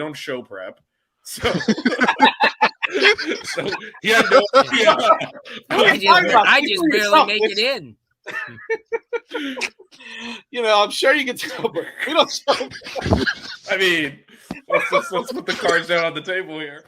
own show prep. So, so he had no idea. I just barely make it in. I'm sure you can tell, but we don't show. I mean, let's put the cards down on the table here.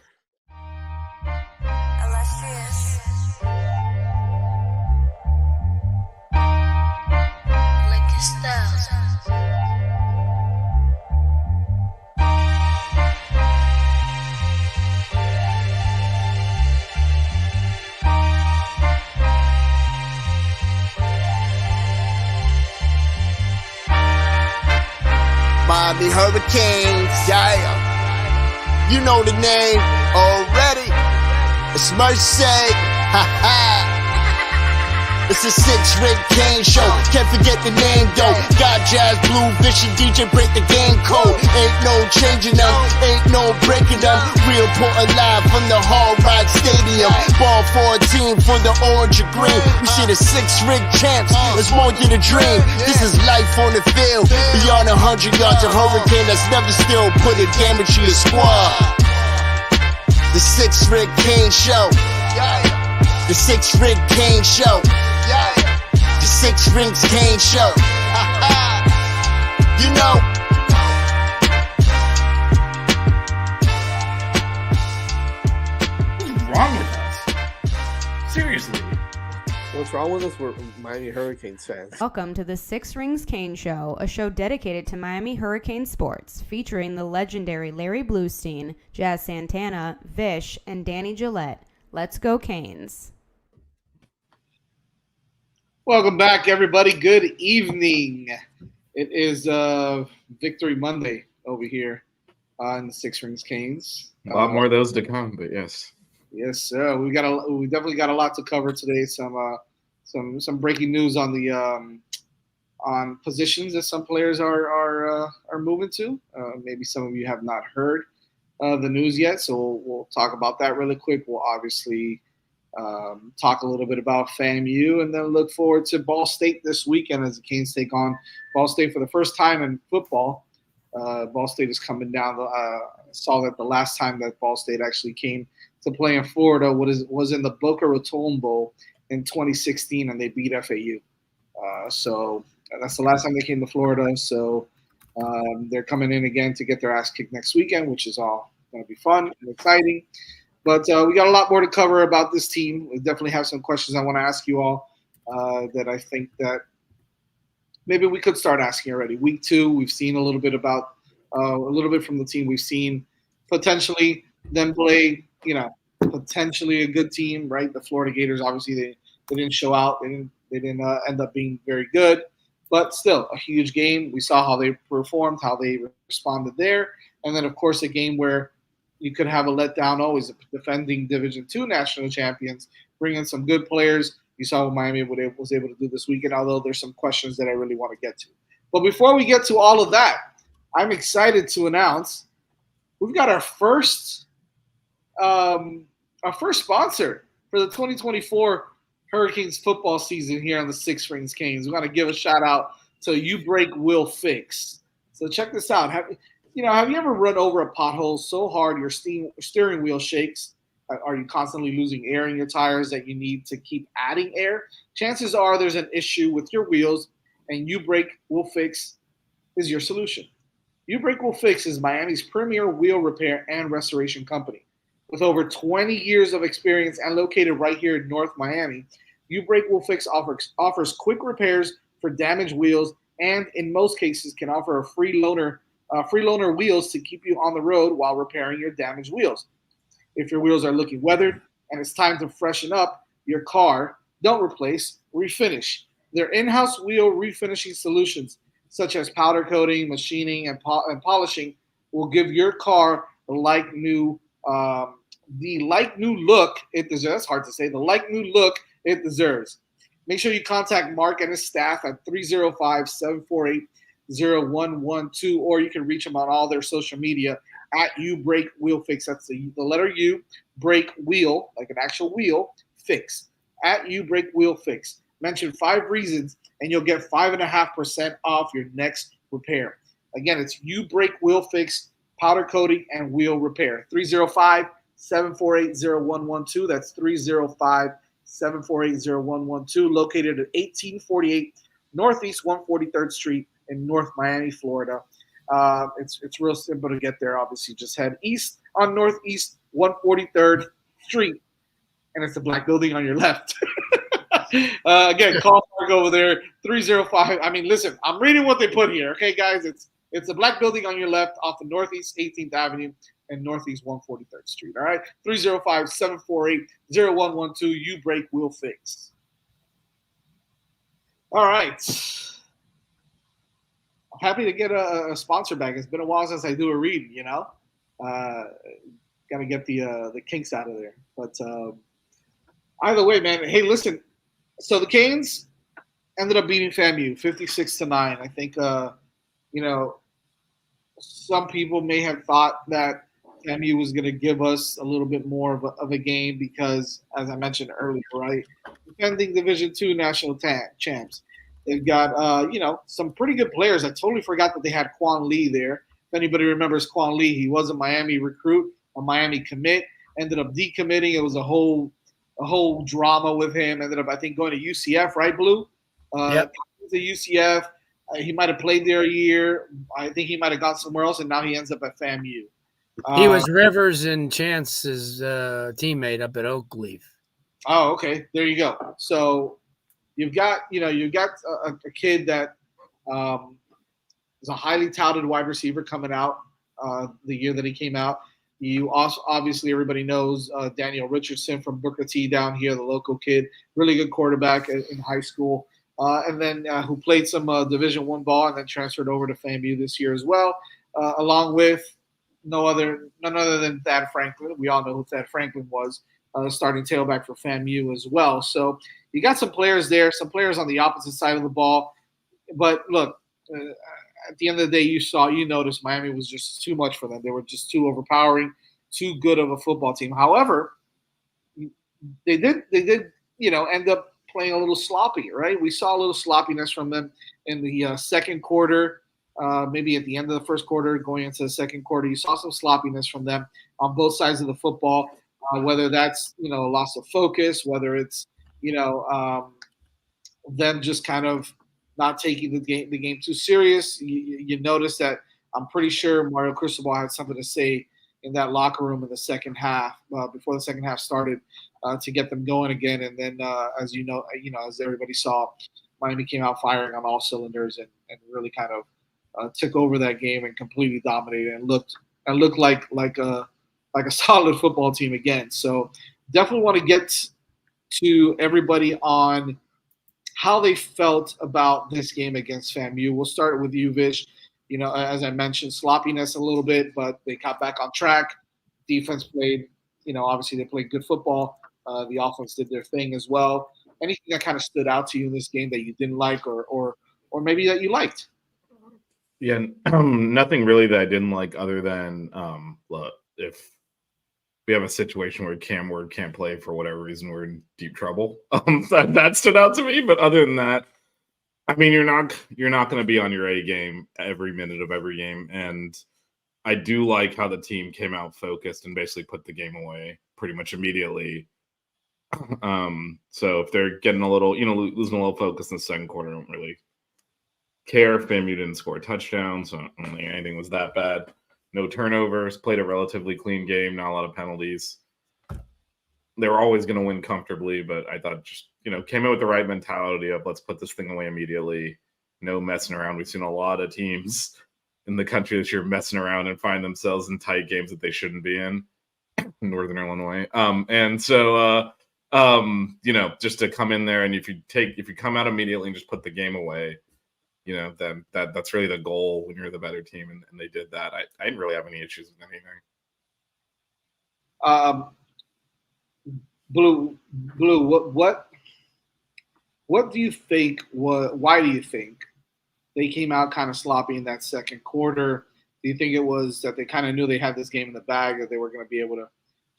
Miami Hurricanes, yeah. You know the name already. It's Mercy, ha ha. It's a 6-rig Kane show. Can't forget the name though. Got Jazz, Blue, Vision, DJ, break the game code. Ain't no changing them, ain't no breaking them. Real Portland live from the Hard Rock Stadium. Ball 14 for the orange and green. We see the 6-rig champs. It's more than a dream. This is life on the field. Beyond 100 yards, a hurricane that's never still put a damage to your squad. The 6-rig Kane show. The 6-rig Kane show. The 6 Rings Kane show. You know. What's wrong with us? Seriously. What's wrong with us? We're Miami Hurricanes fans. Welcome to the 6 Rings Kane Show, a show dedicated to Miami Hurricane sports, featuring the legendary Larry Bluestein, Jazz Santana, Vish, and Danny Gillette. Let's go Canes. Welcome back, everybody. Good evening. It is Victory Monday over here on the 6 Rings Canes. A lot more of those to come, but yes. Yes, sir. We definitely got a lot to cover today. Some breaking news on the on positions that some players are moving to. Maybe some of you have not heard the news yet, so we'll talk about that really quick. We'll obviously talk a little bit about FAMU, and then look forward to Ball State this weekend as the Canes take on Ball State for the first time in football. Ball State is coming down. Saw that the last time that Ball State actually came to play in Florida was in the Boca Raton Bowl in 2016, and they beat FAU. So that's the last time they came to Florida. So they're coming in again to get their ass kicked next weekend, which is all going to be fun and exciting. But we got a lot more to cover about this team. We definitely have some questions I want to ask you all that I think that maybe we could start asking already. Week 2, we've seen a little bit about a little bit from the team. We've seen potentially them play, potentially a good team, right? The Florida Gators, obviously, they didn't show out. They didn't end up being very good. But still, a huge game. We saw how they performed, how they responded there. And then, of course, a game where you could have a letdown always. Defending Division II national champions, bring in some good players. You saw what Miami was able to do this weekend, although there's some questions that I really want to get to. But before we get to all of that, I'm excited to announce we've got our first sponsor for the 2024 Hurricanes football season here on the 6 Rings Canes. We want to give a shout out to You Break Will Fix. So check this out. Have you ever run over a pothole so hard your steering wheel shakes? Are you constantly losing air in your tires that you need to keep adding air? Chances are there's an issue with your wheels, and You Break Will Fix is your solution. You Break Will Fix is Miami's premier wheel repair and restoration company. With over 20 years of experience and located right here in North Miami, You Break Will Fix offers quick repairs for damaged wheels, and in most cases can offer a free loaner wheels to keep you on the road while repairing your damaged wheels. If your wheels are looking weathered and it's time to freshen up your car, don't replace, refinish. Their in-house wheel refinishing solutions, such as powder coating, machining, and polishing, will give your car the like new look it deserves. That's hard to say. The like new look it deserves. Make sure you contact Mark and his staff at 305-748-0112, or you can reach them on all their social media at You Break Wheel Fix. That's the letter U, break wheel, like an actual wheel, fix. At You Break Wheel Fix. Mention 5 reasons, and you'll get 5.5% off your next repair. Again, it's You Break Wheel Fix, powder coating, and wheel repair. 305-748-0112. That's 305-748-0112. Located at 1848 Northeast 143rd Street in North Miami, Florida. It's real simple to get there. Obviously, just head east on Northeast 143rd Street, and it's the black building on your left. Again, call Mark over there, 305. I mean, listen, I'm reading what they put here. Okay, guys, it's a black building on your left off of Northeast 18th Avenue and Northeast 143rd Street. All right, 305-748-0112. You break, we'll fix. All right. I'm happy to get a sponsor back. It's been a while since I do a read, you know. Got to get the kinks out of there. But either way, man, hey, listen. So the Canes ended up beating FAMU 56-9. I think, you know, some people may have thought that FAMU was going to give us a little bit more of a game because, as I mentioned earlier, right, defending Division II national champs. They've got, you know, some pretty good players. I totally forgot that they had Quan Lee there. If anybody remembers Quan Lee, he was a Miami recruit, a Miami commit, ended up decommitting. It was a whole drama with him. Ended up, I think, going to UCF, right, Blue? Yep. To UCF. He might have played there a year. I think he might have gone somewhere else, and now he ends up at FAMU. He was Rivers and Chance's teammate up at Oakleaf. Oh, okay. There you go. So you've got a kid that is a highly touted wide receiver coming out the year that he came out. You also, obviously, everybody knows Daniel Richardson from Booker T down here, the local kid, really good quarterback in high school, and then who played some Division I ball and then transferred over to FAMU this year as well, along with none other than Thad Franklin. We all know who Thad Franklin was, starting tailback for FAMU as well. So you got some players there, some players on the opposite side of the ball. But look, at the end of the day, you noticed Miami was just too much for them. They were just too overpowering, too good of a football team. However, they did end up playing a little sloppy, right? We saw a little sloppiness from them in the second quarter, maybe at the end of the first quarter, going into the second quarter. You saw some sloppiness from them on both sides of the football, whether that's, a loss of focus, whether it's, them just kind of not taking the game too serious. You notice that I'm pretty sure Mario Cristobal had something to say in that locker room in the second half, before the second half started, to get them going again. And then, as as everybody saw, Miami came out firing on all cylinders and really kind of took over that game and completely dominated and looked like a solid football team again. So definitely want to get to everybody on how they felt about this game against FAMU. We'll start with you, Vish. As I mentioned, sloppiness a little bit, but they got back on track. Defense played, obviously they played good football. The offense did their thing as well. Anything that kind of stood out to you in this game that you didn't like or maybe that you liked? Yeah, nothing really that I didn't like other than if we have a situation where Cam Ward can't play for whatever reason, we're in deep trouble. That stood out to me. But other than that, I mean, you're not going to be on your A game every minute of every game. And I do like how the team came out focused and basically put the game away pretty much immediately. So if they're getting a little, losing a little focus in the second quarter, I don't really care if FAMU didn't score a touchdown. So I don't think anything was that bad. No turnovers, played a relatively clean game, not a lot of penalties. They were always going to win comfortably, but I thought just, came out with the right mentality of let's put this thing away immediately. No messing around. We've seen a lot of teams in the country this year messing around and find themselves in tight games that they shouldn't be in Northern Illinois. And so, just to come in there and if you come out immediately and just put the game away, then that's really the goal when you're the better team, and they did that. I didn't really have any issues with anything. Blue, what do you think? Why do you think they came out kind of sloppy in that second quarter? Do you think it was that they kind of knew they had this game in the bag, that they were going to be able to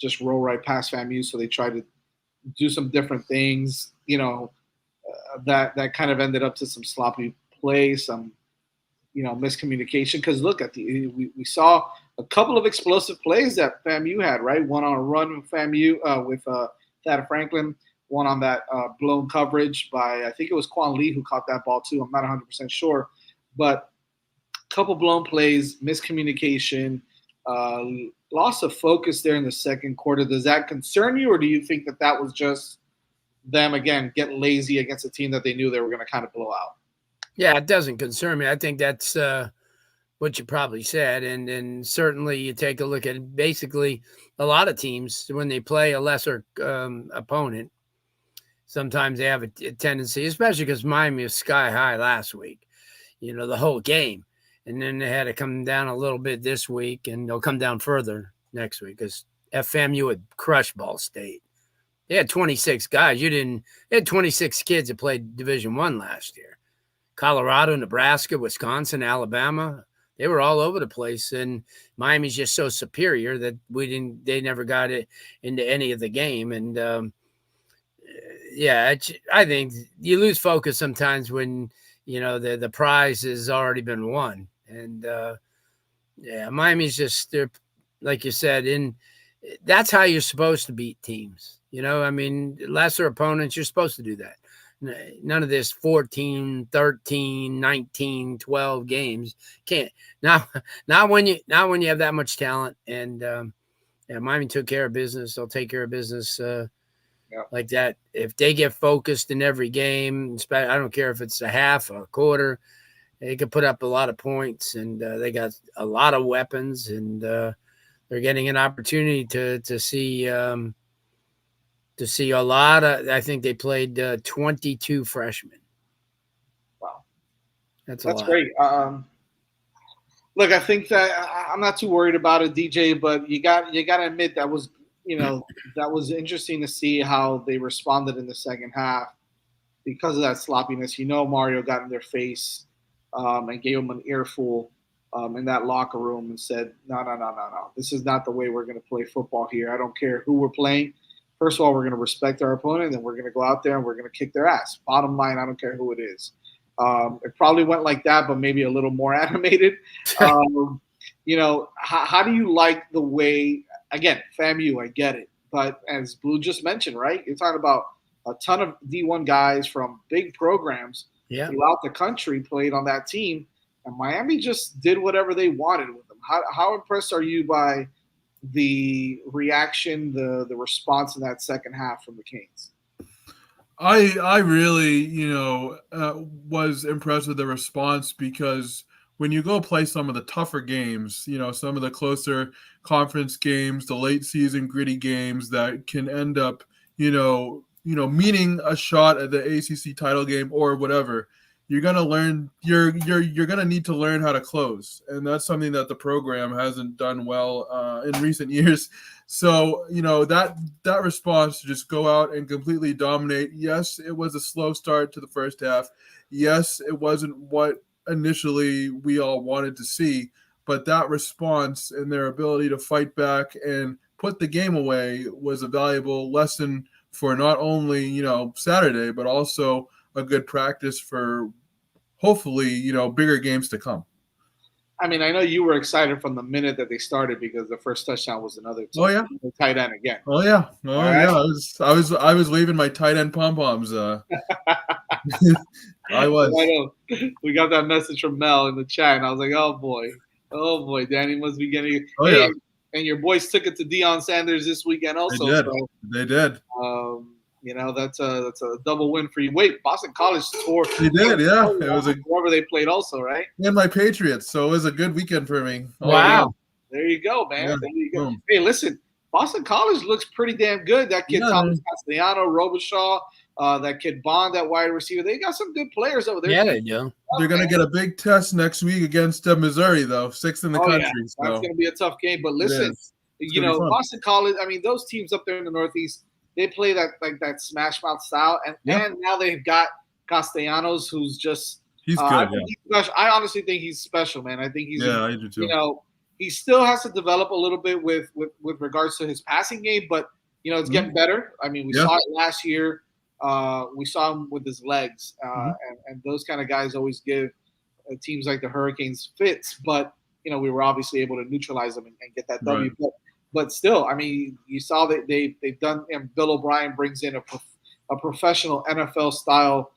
just roll right past FAMU, so they tried to do some different things, that kind of ended up to some sloppy play, some miscommunication. Because look at we saw a couple of explosive plays that FAMU had, right? One on a run with FAMU with Thad Franklin, one on that blown coverage by, I think it was Quan Lee who caught that ball too. I'm not 100% sure, but a couple blown plays, miscommunication, loss of focus there in the second quarter. Does that concern you, or do you think that was just them again getting lazy against a team that they knew they were going to kind of blow out? Yeah, it doesn't concern me. I think that's what you probably said, and certainly you take a look at basically a lot of teams when they play a lesser opponent. Sometimes they have a tendency, especially because Miami was sky high last week, the whole game. And then they had to come down a little bit this week, and they'll come down further next week because FAMU had crushed Ball State. They had 26 guys. They had 26 kids that played Division I last year. Colorado, Nebraska, Wisconsin, Alabama, they were all over the place. And Miami's just so superior that they never got it into any of the game. And I think you lose focus sometimes when, the prize has already been won. And Miami's they're, like you said, that's how you're supposed to beat teams. Lesser opponents, you're supposed to do that. None of this 14, 13, 19, 12 games. Can't. Not when you have that much talent. And Miami took care of business. They'll take care of business like that. If they get focused in every game, I don't care if it's a half, a quarter, they could put up a lot of points, and they got a lot of weapons, and they're getting an opportunity to see a lot of. I think they played 22 freshmen. Wow, that's lot. Great. Look, I think that I'm not too worried about it, DJ, but you got to admit that was that was interesting to see how they responded in the second half because of that sloppiness. Mario got in their face. And gave them an earful in that locker room and said, no. This is not the way we're going to play football here. I don't care who we're playing. First of all, we're going to respect our opponent, and then we're going to go out there and we're going to kick their ass. Bottom line, I don't care who it is. It probably went like that, but maybe a little more animated. How do you like the way, again, FAMU, I get it. But as Blue just mentioned, right, you're talking about a ton of D1 guys from big programs throughout the country played on that team, and Miami just did whatever they wanted with them. How impressed are you by the reaction, the response in that second half from the Canes? I really, was impressed with the response because when you go play some of the tougher games, some of the closer conference games, the late season gritty games that can end up, meaning a shot at the ACC title game or whatever, you're gonna learn. You're gonna need to learn how to close, and that's something that the program hasn't done well in recent years. So that response to just go out and completely dominate. Yes, it was a slow start to the first half. Yes, it wasn't what initially we all wanted to see, but that response and their ability to fight back and put the game away was a valuable lesson for not only, Saturday, but also a good practice for hopefully, bigger games to come. I mean, I know you were excited from the minute that they started because the first touchdown was another tight end again. Oh yeah. I was waving my tight end pom-poms. I was. I know. We got that message from Mel in the chat, and I was like, oh boy, Danny must be getting. Oh yeah. And your boys took it to Deion Sanders this weekend also. They did. That's a double win for you. Wait, Boston College scored. They did, yeah. It was whoever they played also, right? And my Patriots, so it was a good weekend for me. Wow. There you go, man. Yeah. There you go. Hey, listen, Boston College looks pretty damn good. That kid Thomas Castellano, Robichaud, that kid Bond, that wide receiver. They got some good players over there. Yeah, they do. They're going to get a big test next week against Missouri, though, 6th in the country. Yeah. So. That's going to be a tough game. But listen, Boston College, I mean, those teams up there in the Northeast, they play that smash mouth style. And now they've got Castellanos, who's just he's good. I honestly think he's special, man. I think he's I do too. He still has to develop a little bit with regards to his passing game, but it's getting better. I mean, we saw it last year. We saw him with his legs, and those kind of guys always give teams like the Hurricanes fits, but we were obviously able to neutralize them and get that W. Right. But still, I mean, you saw that they've done. And Bill O'Brien brings in a professional NFL style,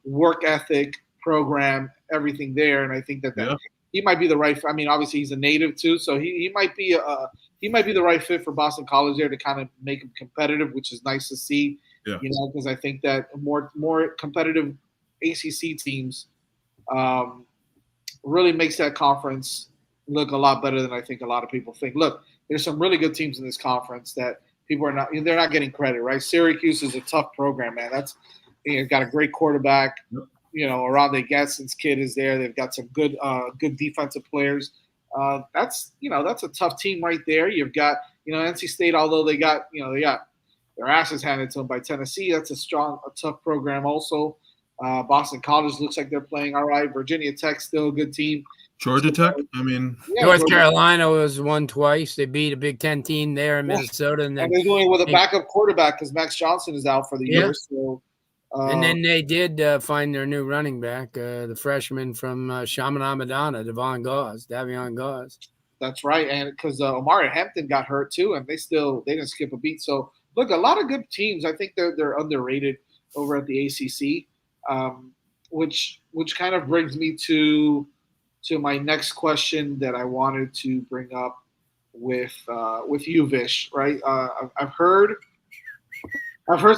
work ethic program, everything there, and I think that he might be the right. I mean, obviously he's a native too, so he might be the right fit for Boston College there to kind of make him competitive, which is nice to see. Yeah. Because I think that more competitive ACC teams really makes that conference look a lot better than I think a lot of people think. Look, there's some really good teams in this conference that they're not getting credit, right? Syracuse is a tough program, man. That's got a great quarterback. Aronde Gadsden's kid is there. They've got some good defensive players. That's a tough team right there. You've got NC State, although they got their asses handed to them by Tennessee. That's a tough program also. Boston College looks like they're playing all right. Virginia Tech still a good team. Georgia Tech, I mean, North Carolina was won twice. They beat a Big Ten team there in Minnesota, and they're doing it with a backup quarterback because Max Johnson is out for the year. So, and then they did find their new running back, the freshman from Chaminade-Madonna, Davion Gauze. That's right, and because Omari Hampton got hurt too, and they didn't skip a beat. So look, a lot of good teams. I think they're underrated over at the ACC, which kind of brings me to my next question that I wanted to bring up with you, Vish. Right? I've heard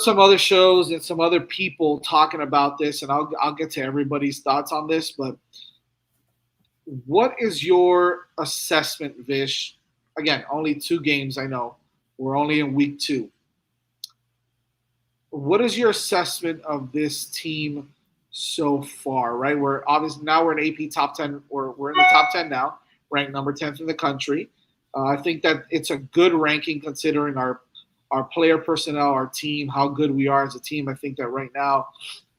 some other shows and some other people talking about this, and I'll get to everybody's thoughts on this. But what is your assessment, Vish? Again, only 2 games. I know we're only in week 2. What is your assessment of this team so far? Right, we're obviously now we're in AP top 10. We're in the top 10 now, ranked number 10th in the country. I think that it's a good ranking considering our player personnel, our team, how good we are as a team. I think that right now,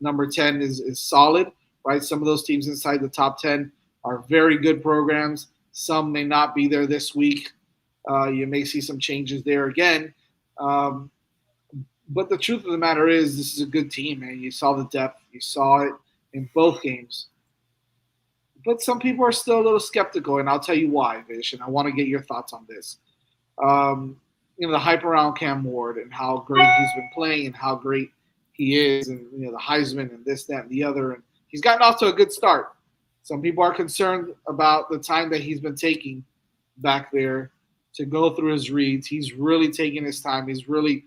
number 10 is solid, right? Some of those teams inside the top 10 are very good programs. Some may not be there this week. You may see some changes there again. But the truth of the matter is this is a good team, man. You saw the depth. You saw it in both games. But some people are still a little skeptical, and I'll tell you why, Vish, and I want to get your thoughts on this. The hype around Cam Ward and how great he's been playing and how great he is, and the Heisman and this, that, and the other. And he's gotten off to a good start. Some people are concerned about the time that he's been taking back there to go through his reads. He's really taking his time. He's really,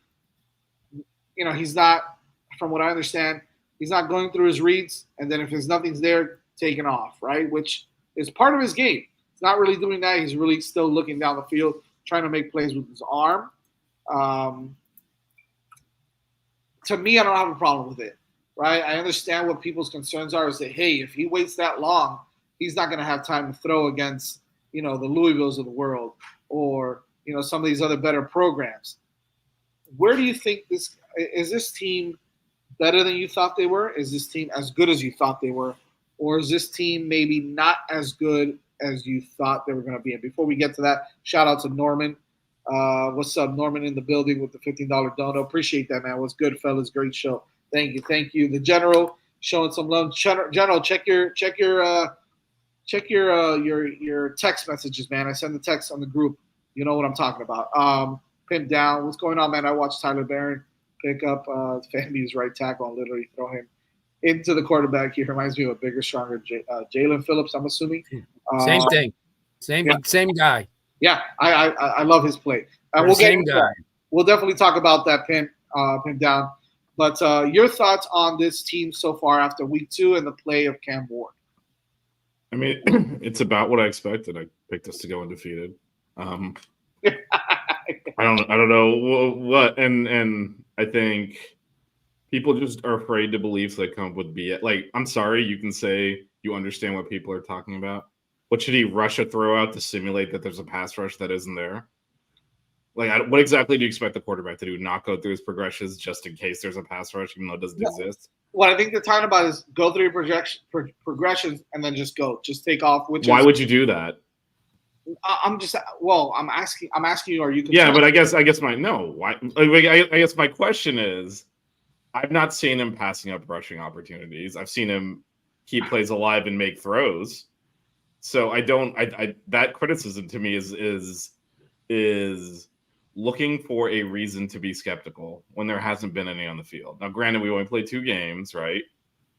he's not, from what I understand, he's not going through his reads, and then if there's nothing's there, taking off, right? Which is part of his game. He's not really doing that. He's really still looking down the field, trying to make plays with his arm. To me, I don't have a problem with it, right? I understand what people's concerns are is that, hey, if he waits that long, he's not going to have time to throw against, the Louisvilles of the world or, some of these other better programs. Where do you think is this team better than you thought they were? Is this team as good as you thought they were? Or is this team maybe not as good as you thought they were going to be? And before we get to that, shout out to Norman. What's up, Norman, in the building with the $15 dono? Appreciate that, man. What's good, fellas? Great show. Thank you. The General showing some love. General, check your text messages, man. I send the text on the group. You know what I'm talking about. Pin down. What's going on, man? I watched Tyler Barron pick up FAMU's right tackle and literally throw him into the quarterback. He reminds me of a bigger, stronger Jalen Phillips, I'm assuming. Same thing. Same guy. Yeah, I love his play. We'll definitely talk about that pin down. But your thoughts on this team so far after week 2 and the play of Cam Ward? I mean, it's about what I expected. I picked us to go undefeated. I don't know what, and I think people just are afraid to believe so they come up with BS. Like, I'm sorry, you can say you understand what people are talking about. What should he rush a throw out to simulate that there's a pass rush that isn't there? Like, what exactly do you expect the quarterback to do? Not go through his progressions just in case there's a pass rush, even though it doesn't exist? What I think they're talking about is go through your progressions and then just go. Just take off. Why would you do that? I'm asking you, are you concerned? Yeah, but I guess why? I guess my question is, I've not seen him passing up rushing opportunities. I've seen him keep plays alive and make throws. So I that criticism to me is looking for a reason to be skeptical when there hasn't been any on the field. Now, granted, we only played 2 games, right?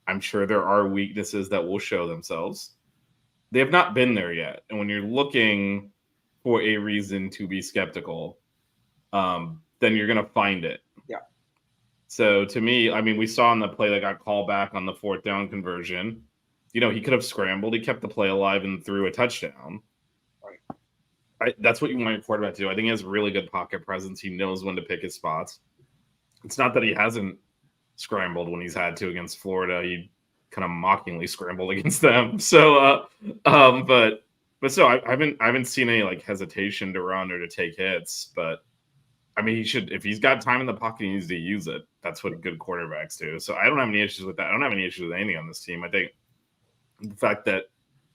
I'm sure there are weaknesses that will show themselves. They have not been there yet. And when you're looking for a reason to be skeptical, then you're going to find it. Yeah. So to me, I mean, we saw in the play that got called back on the 4th down conversion, he could have scrambled. He kept the play alive and threw a touchdown. Right. That's what you want your quarterback to do. I think he has really good pocket presence. He knows when to pick his spots. It's not that he hasn't scrambled when he's had to against Florida. He kind of mockingly scrambled against them. So, but so I haven't seen any like hesitation to run or to take hits. But I mean, he should, if he's got time in the pocket, he needs to use it. That's what good quarterbacks do. So I don't have any issues with that. I don't have any issues with anything on this team. I think the fact that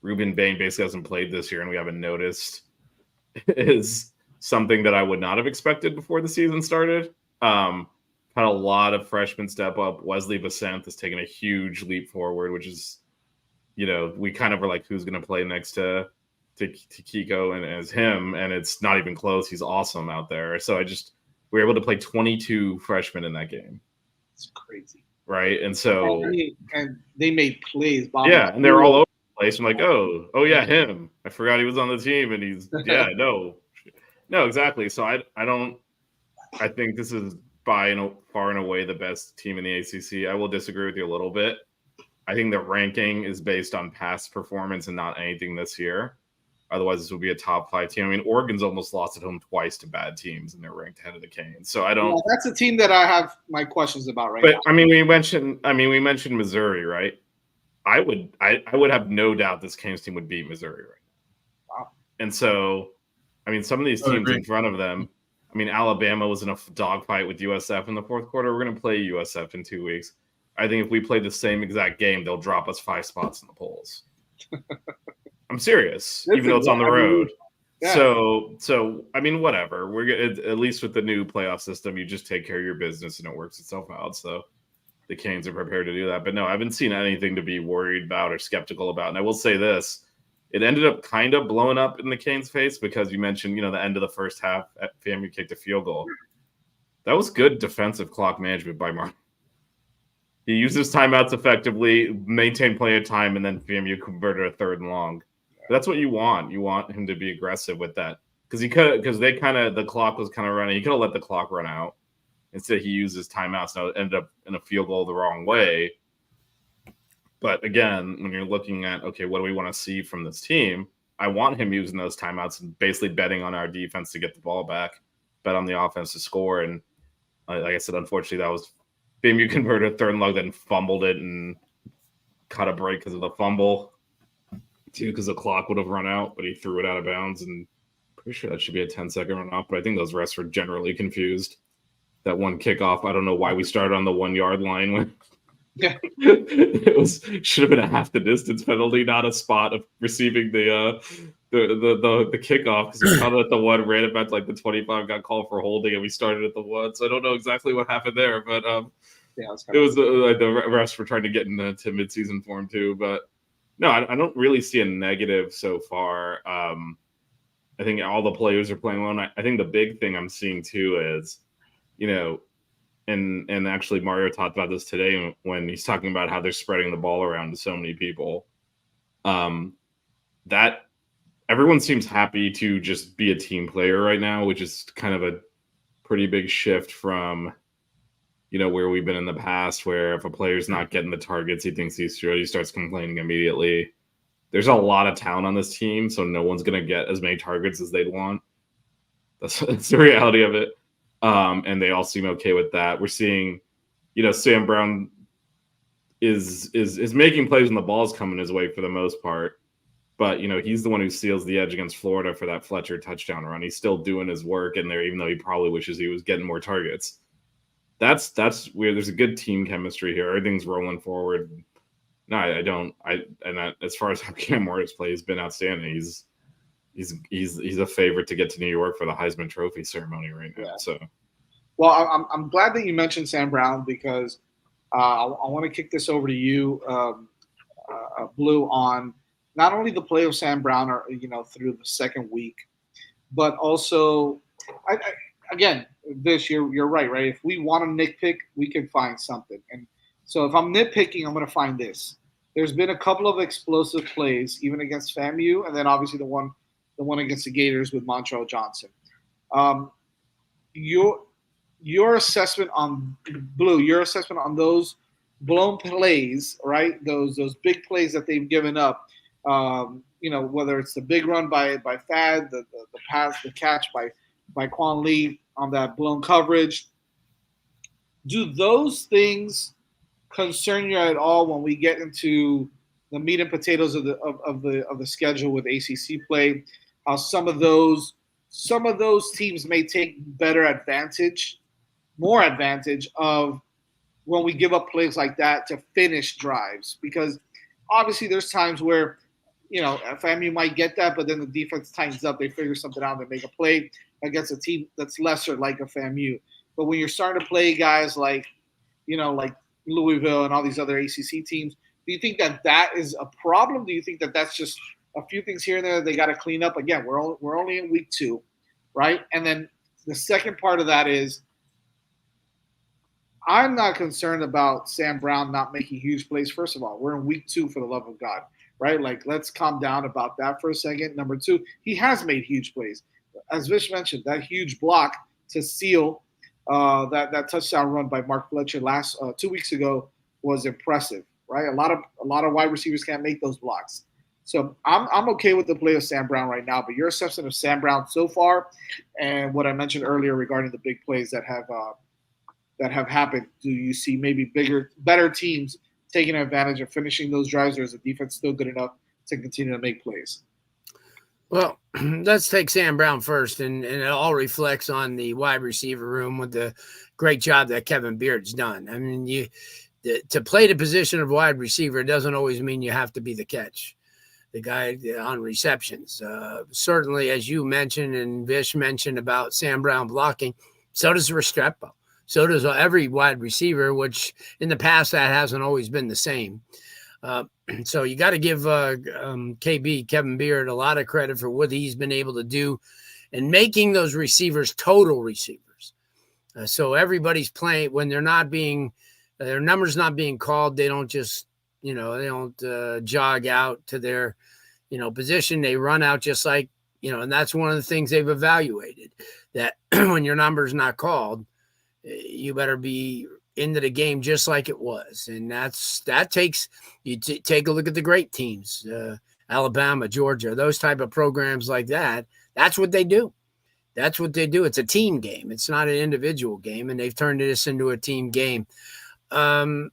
Ruben Bain basically hasn't played this year and we haven't noticed is something that I would not have expected before the season started. Had a lot of freshmen step up. Wesley Vicente has taken a huge leap forward, which is, we kind of were like, who's going to play next to Kiko and as him, and it's not even close. He's awesome out there. So we were able to play 22 freshmen in that game. It's crazy, right? And so and they made plays. Bob, yeah, and they're all over the place. I'm like, oh yeah, him. I forgot he was on the team, and he's no, exactly. So I think this is far and away the best team in the ACC. I will disagree with you a little bit. I think the ranking is based on past performance and not anything this year. Otherwise, this would be a top 5 team. I mean, Oregon's almost lost at home twice to bad teams, and they're ranked ahead of the Canes. So I don't. Yeah, that's a team that I have my questions about now. But I mean, we mentioned Missouri, right? I would have no doubt this Canes team would beat Missouri right now. Wow. And so, I mean, some of these teams in front of them. I mean, Alabama was in a dogfight with USF in the 4th quarter. We're going to play USF in 2 weeks. I think if we play the same exact game, they'll drop us 5 spots in the polls. I'm serious, even though it's on the road. Yeah. So I mean, whatever. We're at least with the new playoff system, you just take care of your business and it works itself out. So the Canes are prepared to do that. But no, I haven't seen anything to be worried about or skeptical about. And I will say this. It ended up kind of blowing up in the Canes' face because you mentioned, the end of the first half, FAMU kicked a field goal. That was good defensive clock management by Mark. He used his timeouts effectively, maintained plenty of time, and then FAMU converted a 3rd and long. But that's what you want. You want him to be aggressive with that because the clock was kind of running. He could have let the clock run out. Instead, he used his timeouts. Now it ended up in a field goal the wrong way. But again, when you're looking at, okay, what do we want to see from this team? I want him using those timeouts and basically betting on our defense to get the ball back, bet on the offense to score. And like I said, unfortunately, that was FAMU converted a 3rd and long, then fumbled it and caught a break because of the fumble, too, because the clock would have run out, but he threw it out of bounds. And pretty sure that should be a 10-second runoff, but I think those refs were generally confused. That one kickoff, I don't know why we started on the 1-yard line when yeah. It should have been a half the distance penalty, not a spot of receiving the kickoff because we caught it at the 1, ran it back to like the 25, got called for holding, and we started at the 1. So I don't know exactly what happened there, but it was like the refs were trying to get into midseason form too. But no, I don't really see a negative so far. I think all the players are playing well. And I think the big thing I'm seeing too is, and actually Mario talked about this today when he's talking about how they're spreading the ball around to so many people. That everyone seems happy to just be a team player right now, which is kind of a pretty big shift from, where we've been in the past, where if a player's not getting the targets he thinks he should, he starts complaining immediately. There's a lot of talent on this team, so no one's going to get as many targets as they'd want. That's the reality of it. And they all seem okay with that. We're seeing, Sam Brown is making plays when the ball's coming his way for the most part. But, he's the one who seals the edge against Florida for that Fletcher touchdown run. He's still doing his work in there, even though he probably wishes he was getting more targets. That's weird. There's a good team chemistry here. Everything's rolling forward. No, I don't. As far as how Cam Morris plays, he's been outstanding. He's a favorite to get to New York for the Heisman Trophy ceremony right now. Yeah. So, well, I'm glad that you mentioned Sam Brown because I want to kick this over to you. Blue, on not only the play of Sam Brown, or through the second week, but also, again, this you're right, right? If we want to nitpick, we can find something. And so if I'm nitpicking, I'm going to find this. There's been a couple of explosive plays, even against FAMU, and then obviously the one against the Gators with Montrell Johnson. Your assessment on Blue, your assessment on those blown plays, right? Those big plays that they've given up. Whether it's the big run by Thad, the pass, the catch by Quan Lee on that blown coverage. Do those things concern you at all when we get into the meat and potatoes of the schedule with ACC play? How some of those teams may take more advantage of when we give up plays like that to finish drives, because obviously there's times where FAMU might get that, but then the defense tightens up, they figure something out, they make a play against a team that's lesser like a FAMU. But when you're starting to play guys like Louisville and all these other ACC teams, do you think that is a problem? Do you think that that's just a few things here and there they got to clean up? Again, we're only in week 2, right? And then the second part of that is, I'm not concerned about Sam Brown not making huge plays. First of all, we're in week 2, for the love of God, right? Like, let's calm down about that for a second. Number 2, he has made huge plays. As Vish mentioned, that huge block to seal that touchdown run by Mark Fletcher 2 weeks ago was impressive, right? A lot of wide receivers can't make those blocks. So I'm okay with the play of Sam Brown right now, but your assessment of Sam Brown so far, and what I mentioned earlier regarding the big plays that have happened, do you see maybe better teams taking advantage of finishing those drives, or is the defense still good enough to continue to make plays? Well, let's take Sam Brown first, and it all reflects on the wide receiver room with the great job that Kevin Beard's done. I mean, to play the position of wide receiver doesn't always mean you have to be the catch, the guy on receptions. Certainly, as you mentioned and Vish mentioned about Sam Brown blocking, so does Restrepo. So does every wide receiver, which in the past that hasn't always been the same. So you got to give Kevin Beard a lot of credit for what he's been able to do and making those receivers total receivers. So everybody's playing when they're not being their numbers not being called. They don't just they don't jog out to their position. They run out just like and that's one of the things they've evaluated, that when your number's not called, you better be into the game just like it was. And that takes you take a look at the great teams, Alabama, Georgia, those type of programs like that. That's what they do. That's what they do. It's a team game. It's not an individual game, and they've turned this into a team game. No,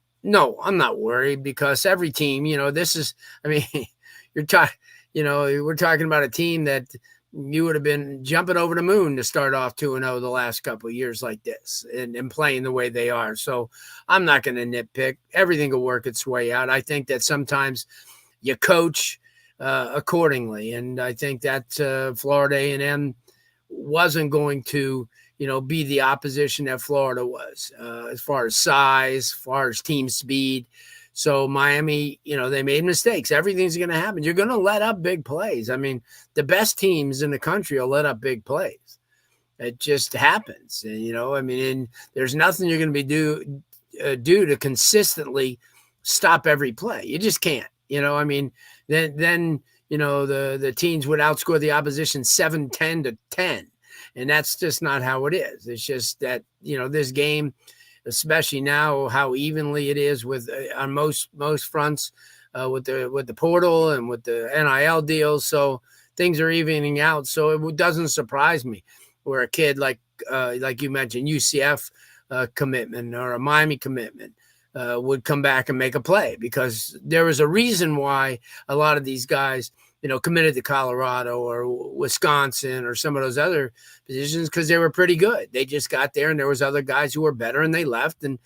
I'm not worried, because every team, this is, I mean, we're talking about a team that you would have been jumping over the moon to start off 2-0 the last couple of years like this and playing the way they are. So I'm not going to nitpick. Everything will work its way out. I think that sometimes you coach accordingly. And I think that Florida A&M wasn't going to, be the opposition that Florida was as far as size, as far as team speed. So Miami, they made mistakes. Everything's going to happen. You're going to let up big plays. I mean, the best teams in the country will let up big plays. It just happens. And there's nothing you're going to be do to consistently stop every play. You just can't. Then the teams would outscore the opposition 7-10. And that's just not how it is. It's just that, this game, especially now, how evenly it is with on most fronts with the portal and with the NIL deals. So things are evening out. So it doesn't surprise me where a kid like you mentioned, UCF commitment or a Miami commitment would come back and make a play, because there was a reason why a lot of these guys, committed to Colorado or Wisconsin or some of those other positions, because they were pretty good. They just got there, and there was other guys who were better, and they left and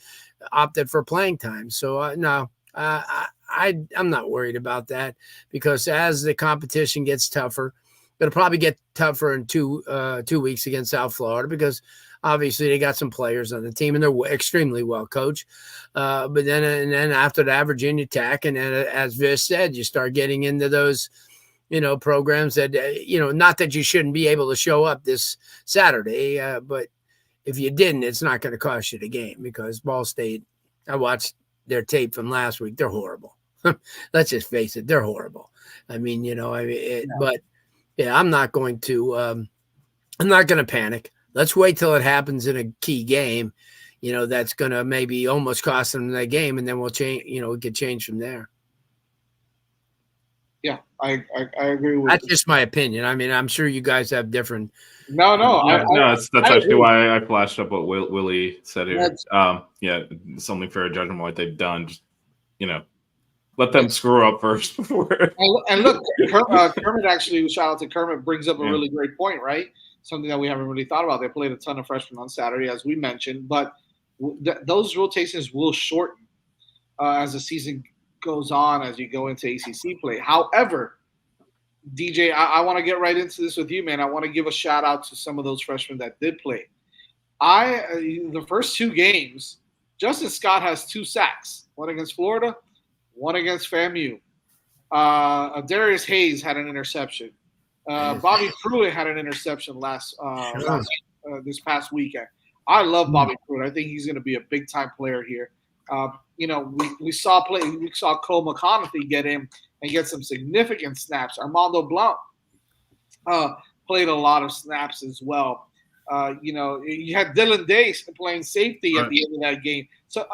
opted for playing time. So no, I'm not worried about that, because as the competition gets tougher, Going to probably get tougher in 2 weeks against South Florida because obviously they got some players on the team and they're extremely well coached. But then after that, Virginia Tech, and then as Vish said, you start getting into those, programs that not that you shouldn't be able to show up this Saturday, but if you didn't, it's not going to cost you the game because Ball State. I watched their tape from last week. They're horrible. Let's just face it, they're horrible. I mean, but. Yeah, I'm not going to panic. Let's wait till it happens in a key game, that's going to maybe almost cost them that game, and then we'll change, we could change from there. Yeah, I agree with That's just my opinion. I mean, I'm sure you guys have different. No. That's actually why I flashed up what Willie said here. Something fair judgment what they've done. Just, let them screw up first before. And look, Kermit actually, shout out to Kermit, brings up a really great point, right? Something that we haven't really thought about. They played a ton of freshmen on Saturday, as we mentioned, but those rotations will shorten as the season goes on, as you go into ACC play. However, DJ, I want to get right into this with you, man. I want to give a shout out to some of those freshmen that did play. The first 2 games, Justin Scott has 2 sacks, one against Florida, one against FAMU. Darius Hayes had an interception. Bobby Pruitt had an interception this past weekend. I love Bobby Pruitt. I think he's going to be a big time player here. We saw Cole McConaughey get in and get some significant snaps. Armando Blount played a lot of snaps as well. You had Dylan Day playing safety at the end of that game. So,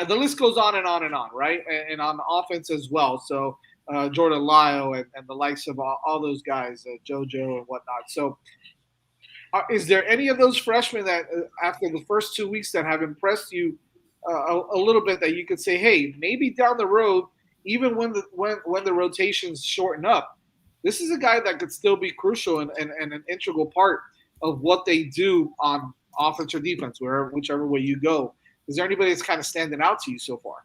the list goes on and on and on, right? And on offense as well. So, Jordan Lyle and the likes of all those guys, JoJo and whatnot. So, is there any of those freshmen that after the first 2 weeks that have impressed you a little bit that you could say, hey, maybe down the road, even when the rotations shorten up, this is a guy that could still be crucial and an integral part of what they do on offense or defense, whichever way you go. Is there anybody that's kind of standing out to you so far?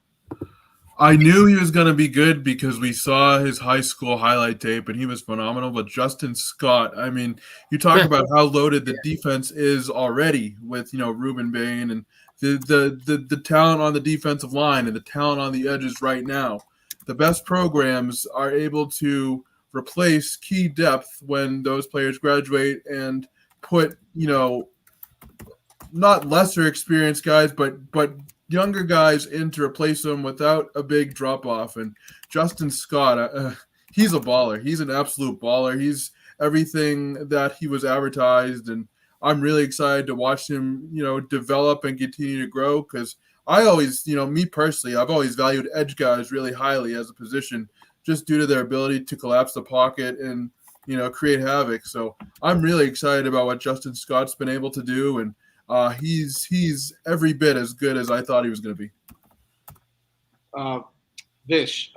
I knew he was going to be good because we saw his high school highlight tape and he was phenomenal. But Justin Scott, I mean, you talk about how loaded the defense is already with, Ruben Bain and the talent on the defensive line and the talent on the edges right now. The best programs are able to replace key depth when those players graduate and put, not lesser experienced guys, but younger guys in to replace them without a big drop off. And Justin Scott, he's a baller. He's an absolute baller. He's everything that he was advertised, and I'm really excited to watch him, develop and continue to grow. Because I always, me personally, I've always valued edge guys really highly as a position, just due to their ability to collapse the pocket and create havoc. So I'm really excited about what Justin Scott's been able to do, and he's every bit as good as I thought he was going to be. Vish,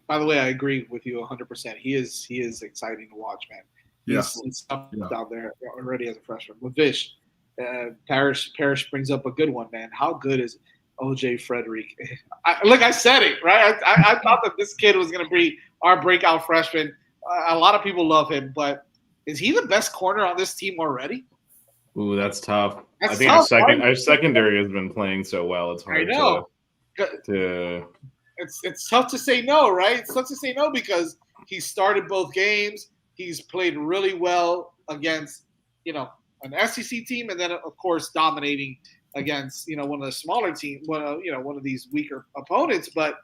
by the way, I agree with you 100%. He is exciting to watch, man. He's up out there already as a freshman. But Vish, Parrish brings up a good one, man. How good is OJ Frederick? I said it, right? I thought that this kid was going to be our breakout freshman. A lot of people love him, but is he the best corner on this team already? Ooh, that's tough. I think our secondary has been playing so well. It's hard to It's tough to say no, right? It's tough to say no because he started both games. He's played really well against, an SEC team, and then of course dominating against, one of the smaller teams, one of these weaker opponents. But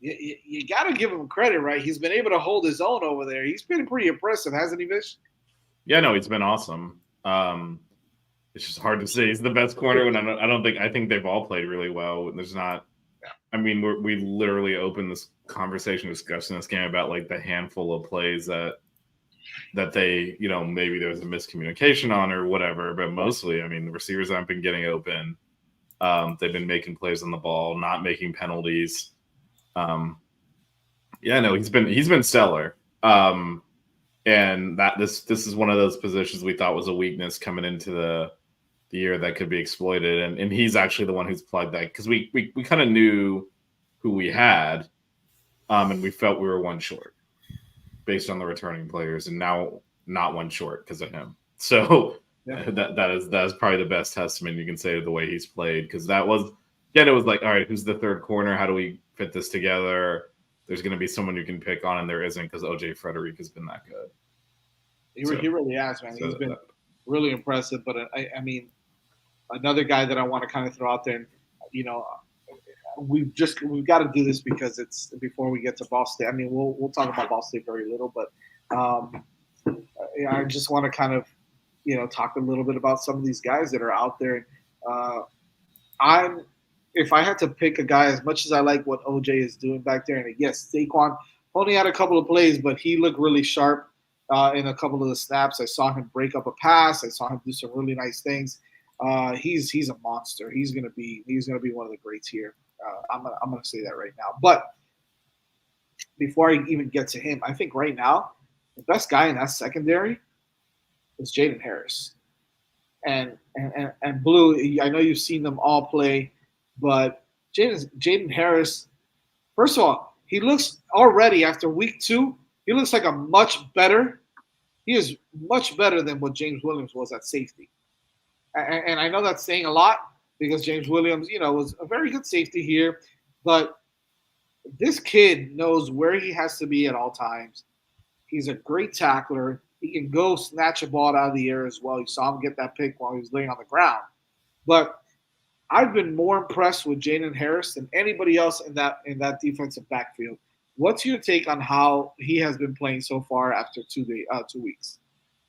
you got to give him credit, right? He's been able to hold his own over there. He's been pretty impressive, hasn't he, Vish? Yeah, no, it's been awesome. It's just hard to say he's the best corner when I think they've all played really well. There's not. I mean, we literally opened this conversation discussing this game about like the handful of plays that they, maybe there was a miscommunication on or whatever, but mostly, I mean, the receivers haven't been getting open. They've been making plays on the ball, not making penalties. He's been stellar. And that this is one of those positions we thought was a weakness coming into the year that could be exploited, and he's actually the one who's plugged that because we kind of knew who we had, and we felt we were one short based on the returning players, and now not one short because of him. So Yeah. that is probably the best testament you can say to the way he's played, because that was, again, it was like, all right, who's the third corner? How do we fit this together? There's going to be someone you can pick on, and there isn't, because OJ Frederick has been that good. He really has, man. He's been really impressive. But I mean, another guy that I want to kind of throw out there, and we've got to do this because it's before we get to Ball State. I mean, we'll talk about Ball State very little, but I just want to kind of talk a little bit about some of these guys that are out there. If I had to pick a guy, as much as I like what OJ is doing back there, and yes, Saquon only had a couple of plays, but he looked really sharp in a couple of the snaps. I saw him break up a pass. I saw him do some really nice things. He's a monster. He's gonna be one of the greats here. I'm gonna say that right now. But before I even get to him, I think right now the best guy in that secondary is Jaden Harris. And Blue, I know you've seen them all play, but Jaden Harris, first of all, he looks already after week 2, he looks like he is much better than what James Williams was at safety. And I know that's saying a lot because James Williams, was a very good safety here, but this kid knows where he has to be at all times. He's a great tackler. He can go snatch a ball out of the air as well. You saw him get that pick while he was laying on the ground. But I've been more impressed with Jaden Harris than anybody else in that defensive backfield. What's your take on how he has been playing so far after 2 weeks?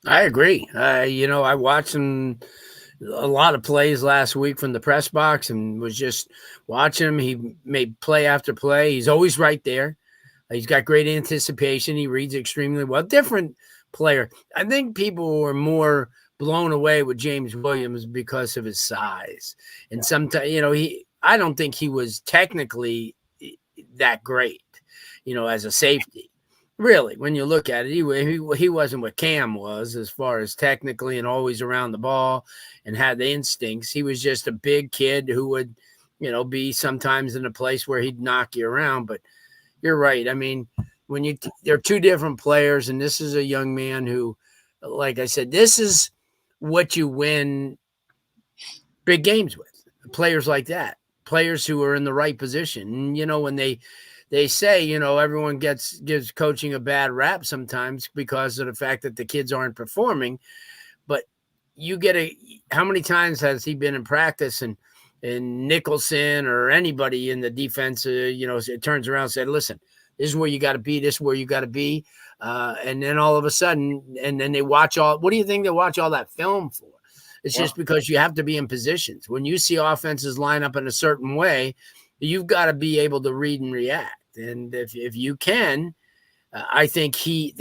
I agree. I watched him a lot of plays last week from the press box and was just watching him. He made play after play. He's always right there. He's got great anticipation. He reads extremely well. Different player. I think people were more blown away with James Williams because of his size. And sometimes, I don't think he was technically that great, as a safety. Really, when you look at it, he wasn't what Cam was as far as technically and always around the ball and had the instincts. He was just a big kid who would, be sometimes in a place where he'd knock you around. But you're right. I mean, they're two different players, and this is a young man who, like I said, this is what you win big games with. Players like that, players who are in the right position. And, when they say, everyone gives coaching a bad rap sometimes because of the fact that the kids aren't performing, but you get how many times has he been in practice and Nicholson or anybody in the defense, it turns around and said, listen, this is where you got to be. This is where you got to be. And then all of a sudden, and then they watch what do you think they watch all that film for? It's just because you have to be in positions. When you see offenses line up in a certain way, you've got to be able to read and react. And if you can, I think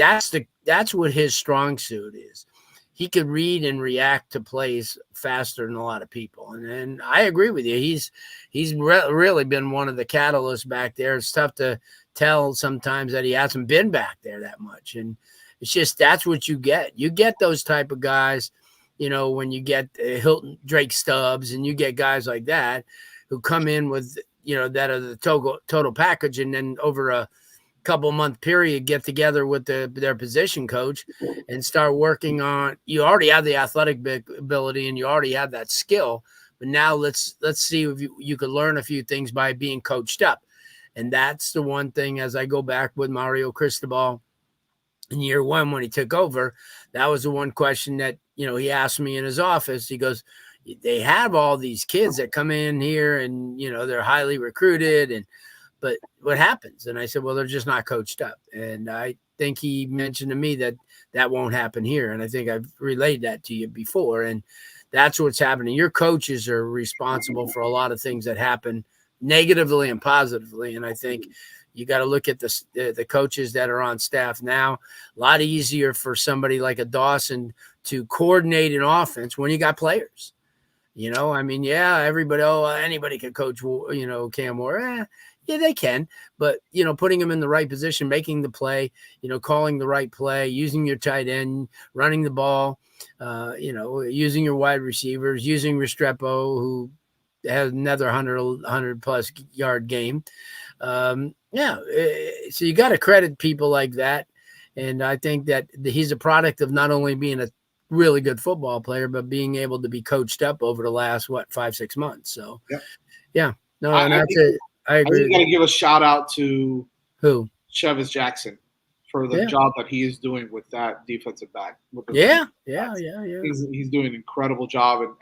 that's what his strong suit is. He could read and react to plays faster than a lot of people. And I agree with you. He's really been one of the catalysts back there. It's tough to tell sometimes that he hasn't been back there that much. And it's just, that's what you get. You get those type of guys, when you get Hilton, Drake Stubbs, and you get guys like that who come in with, that are the total package. And then over a couple month period, get together with their position coach and start working on, you already have the athletic ability and you already have that skill, but now let's see if you could learn a few things by being coached up. And that's the one thing, as I go back with Mario Cristobal in year 1, when he took over, that was the one question that, he asked me in his office. He goes, they have all these kids that come in here and, they're highly recruited, but what happens? And I said, well, they're just not coached up. And I think he mentioned to me that won't happen here. And I think I've relayed that to you before. And that's what's happening. Your coaches are responsible for a lot of things that happen negatively and positively. And I think you got to look at the coaches that are on staff now. A lot easier for somebody like a Dawson to coordinate an offense when you got players. Everybody, anybody can coach, Cam Moore. Yeah, they can. But, putting them in the right position, making the play, calling the right play, using your tight end, running the ball, using your wide receivers, using Restrepo, who has another 100-plus yard game. So you got to credit people like that. And I think that he's a product of not only being a really good football player, but being able to be coached up over the last, 5-6 months. So, yeah. No, and that's it. I agree. think you got to give a shout out to Who? Chevis Jackson for the job that he is doing with that defensive back. Yeah. He's doing an incredible job,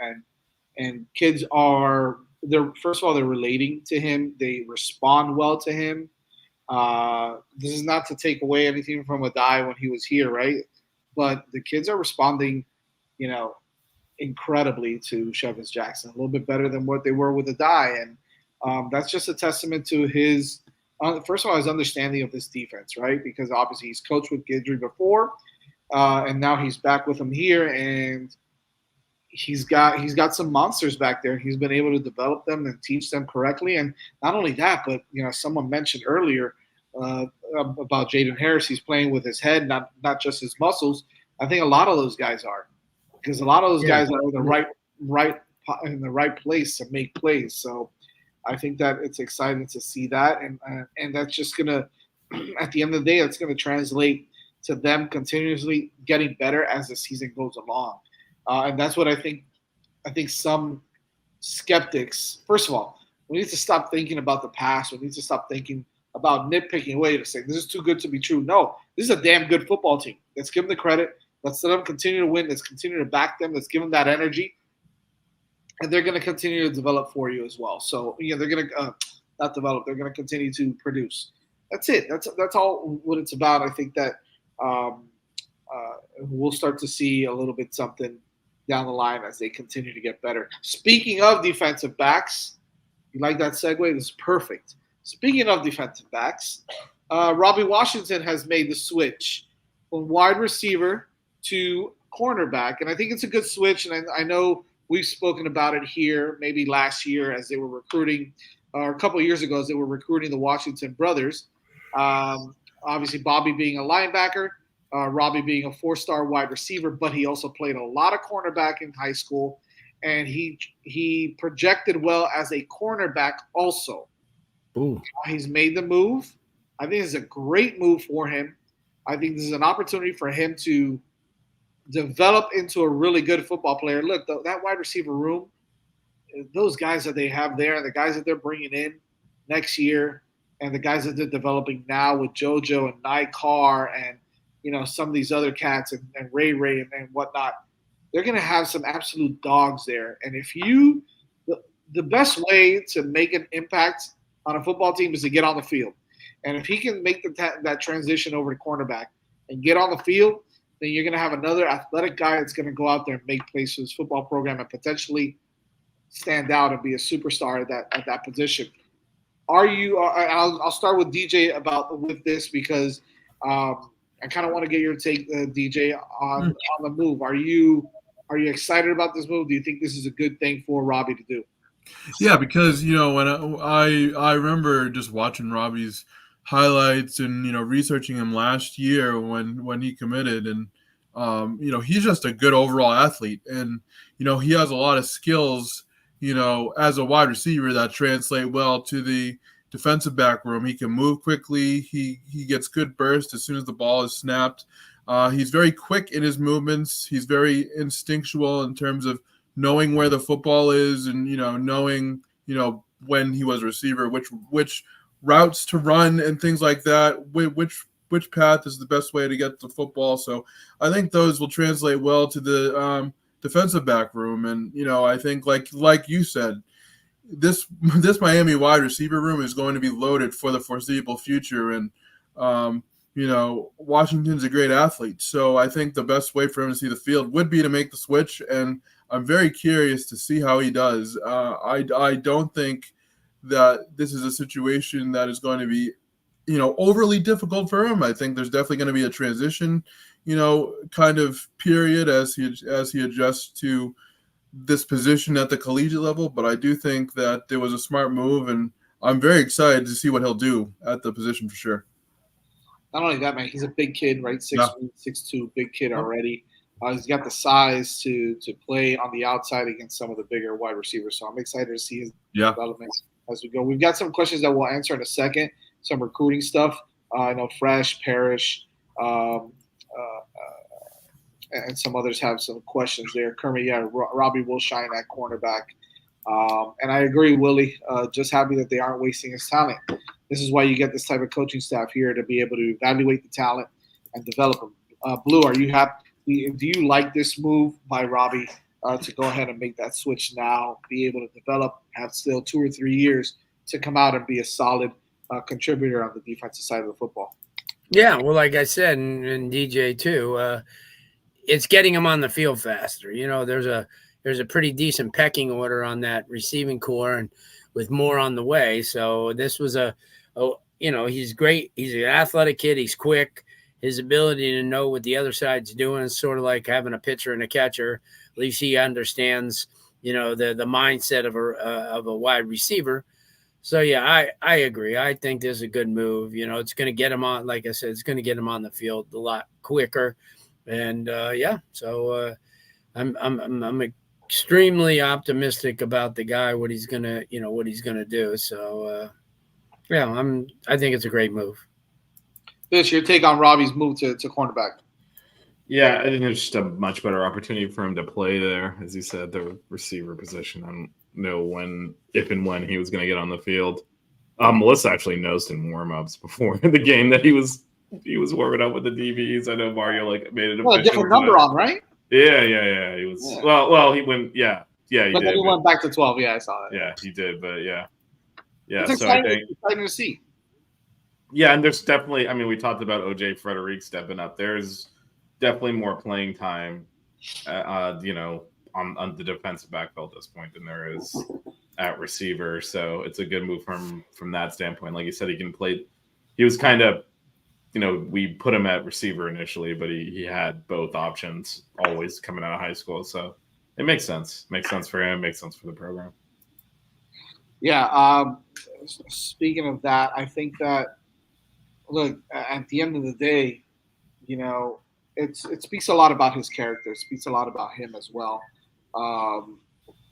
and kids first of all, they're relating to him. They respond well to him. This is not to take away anything from Adai when he was here, right? But the kids are responding, incredibly to Chevis Jackson, a little bit better than what they were with Adai, and that's just a testament to his. First of all, his understanding of this defense, right? Because obviously he's coached with Guidry before, and now he's back with him here, and he's got some monsters back there. He's been able to develop them and teach them correctly. And not only that, but someone mentioned earlier about Jaden Harris. He's playing with his head, not just his muscles. I think a lot of those guys are, because a lot of those guys are in the right place to make plays. So I think that it's exciting to see that, and that's just gonna, at the end of the day, it's gonna translate to them continuously getting better as the season goes along, and that's what I think. I think some skeptics, first of all, we need to stop thinking about the past. We need to stop thinking about nitpicking away to say this is too good to be true. No, this is a damn good football team. Let's give them the credit. Let's let them continue to win. Let's continue to back them. Let's give them that energy. And they're going to continue to develop for you as well. So, they're going to not develop. They're going to continue to produce. That's it. That's all what it's about. I think that we'll start to see a little bit something down the line as they continue to get better. Speaking of defensive backs, you like that segue? This is perfect. Speaking of defensive backs, Robbie Washington has made the switch from wide receiver to cornerback. And I think it's a good switch. And I know we've spoken about it here maybe last year as they were recruiting, or a couple of years ago as they were recruiting the Washington brothers. Obviously, Bobby being a linebacker, Robbie being a 4-star wide receiver, but he also played a lot of cornerback in high school. And he projected well as a cornerback also. Ooh. He's made the move. I think it's a great move for him. I think this is an opportunity for him to develop into a really good football player. Look, that wide receiver room, those guys that they have there, and the guys that they're bringing in next year, and the guys that they're developing now with JoJo and Nye Carr and some of these other cats and Ray and whatnot, they're going to have some absolute dogs there. And if the best way to make an impact on a football team is to get on the field. And if he can make that transition over to cornerback and get on the field, then you're going to have another athletic guy that's going to go out there and make plays for his football program and potentially stand out and be a superstar at that position. Are you? I'll start with DJ with this because I kind of want to get your take, DJ, on the move. Are you excited about this move? Do you think this is a good thing for Robbie to do? Yeah, because when I remember just watching Robbie's highlights and researching him last year when he committed, and he's just a good overall athlete, and he has a lot of skills as a wide receiver that translate well to the defensive back room. He can move quickly. He gets good burst as soon as the ball is snapped. He's very quick in his movements. He's very instinctual in terms of knowing where the football is and knowing when he was a receiver, which routes to run and things like that, which path is the best way to get the football. So I think those will translate well to the defensive back room. And I think like you said, this Miami wide receiver room is going to be loaded for the foreseeable future. And Washington's a great athlete, so I think the best way for him to see the field would be to make the switch, and I'm very curious to see how he does. I don't think that this is a situation that is going to be, overly difficult for him. I think there's definitely going to be a transition, kind of period as he adjusts to this position at the collegiate level. But I do think that it was a smart move, and I'm very excited to see what he'll do at the position for sure. Not only that, man, he's a big kid, right? 6'1", 6'2", big kid already. He's got the size to play on the outside against some of the bigger wide receivers. So I'm excited to see his development as we go. We've got some questions that we'll answer in a second, some recruiting stuff. I know Fresh, Parrish, Um, and some others have some questions there. Kermit, yeah, Robbie will shine at cornerback. And I agree, Willie. Just happy that they aren't wasting his talent. This is why you get this type of coaching staff here to be able to evaluate the talent and develop them. Blue, are you happy? Do you like this move by Robbie to go ahead and make that switch now, be able to develop, have still 2 or 3 years to come out and be a solid contributor on the defensive side of the football? Yeah, well, like I said, and DJ too, it's getting him on the field faster. You know, there's a pretty decent pecking order on that receiving core, and with more on the way. So this was he's great. He's an athletic kid. He's quick. His ability to know what the other side's doing is sort of like having a pitcher and a catcher. At least he understands, the mindset of a wide receiver. So yeah, I agree. I think this is a good move. It's going to get him on. Like I said, it's going to get him on the field a lot quicker. And so I'm extremely optimistic about the guy, what he's gonna do. So I think it's a great move. Fish, your take on Robbie's move to cornerback? Yeah, I think there's just a much better opportunity for him to play there, as you said, the receiver position. I don't know if and when he was going to get on the field. Melissa actually noticed in warm-ups before the game that he was warming up with the DBs. I know Mario made it a different number on, right? Yeah. He was well. He went, yeah. He but did. Then he went back to 12. Yeah, I saw that. Yeah, he did. But yeah. It's so exciting, I think exciting to see. Yeah, and there's definitely. I mean, we talked about OJ Frederick stepping up. There's definitely more playing time, on the defensive backfield at this point than there is at receiver. So it's a good move from that standpoint. Like you said, he can play. He was kind of, we put him at receiver initially, but he had both options always coming out of high school. So it makes sense. Makes sense for him. Makes sense for the program. Yeah. Speaking of that, I think that, look, at the end of the day, it speaks a lot about his character. It speaks a lot about him as well.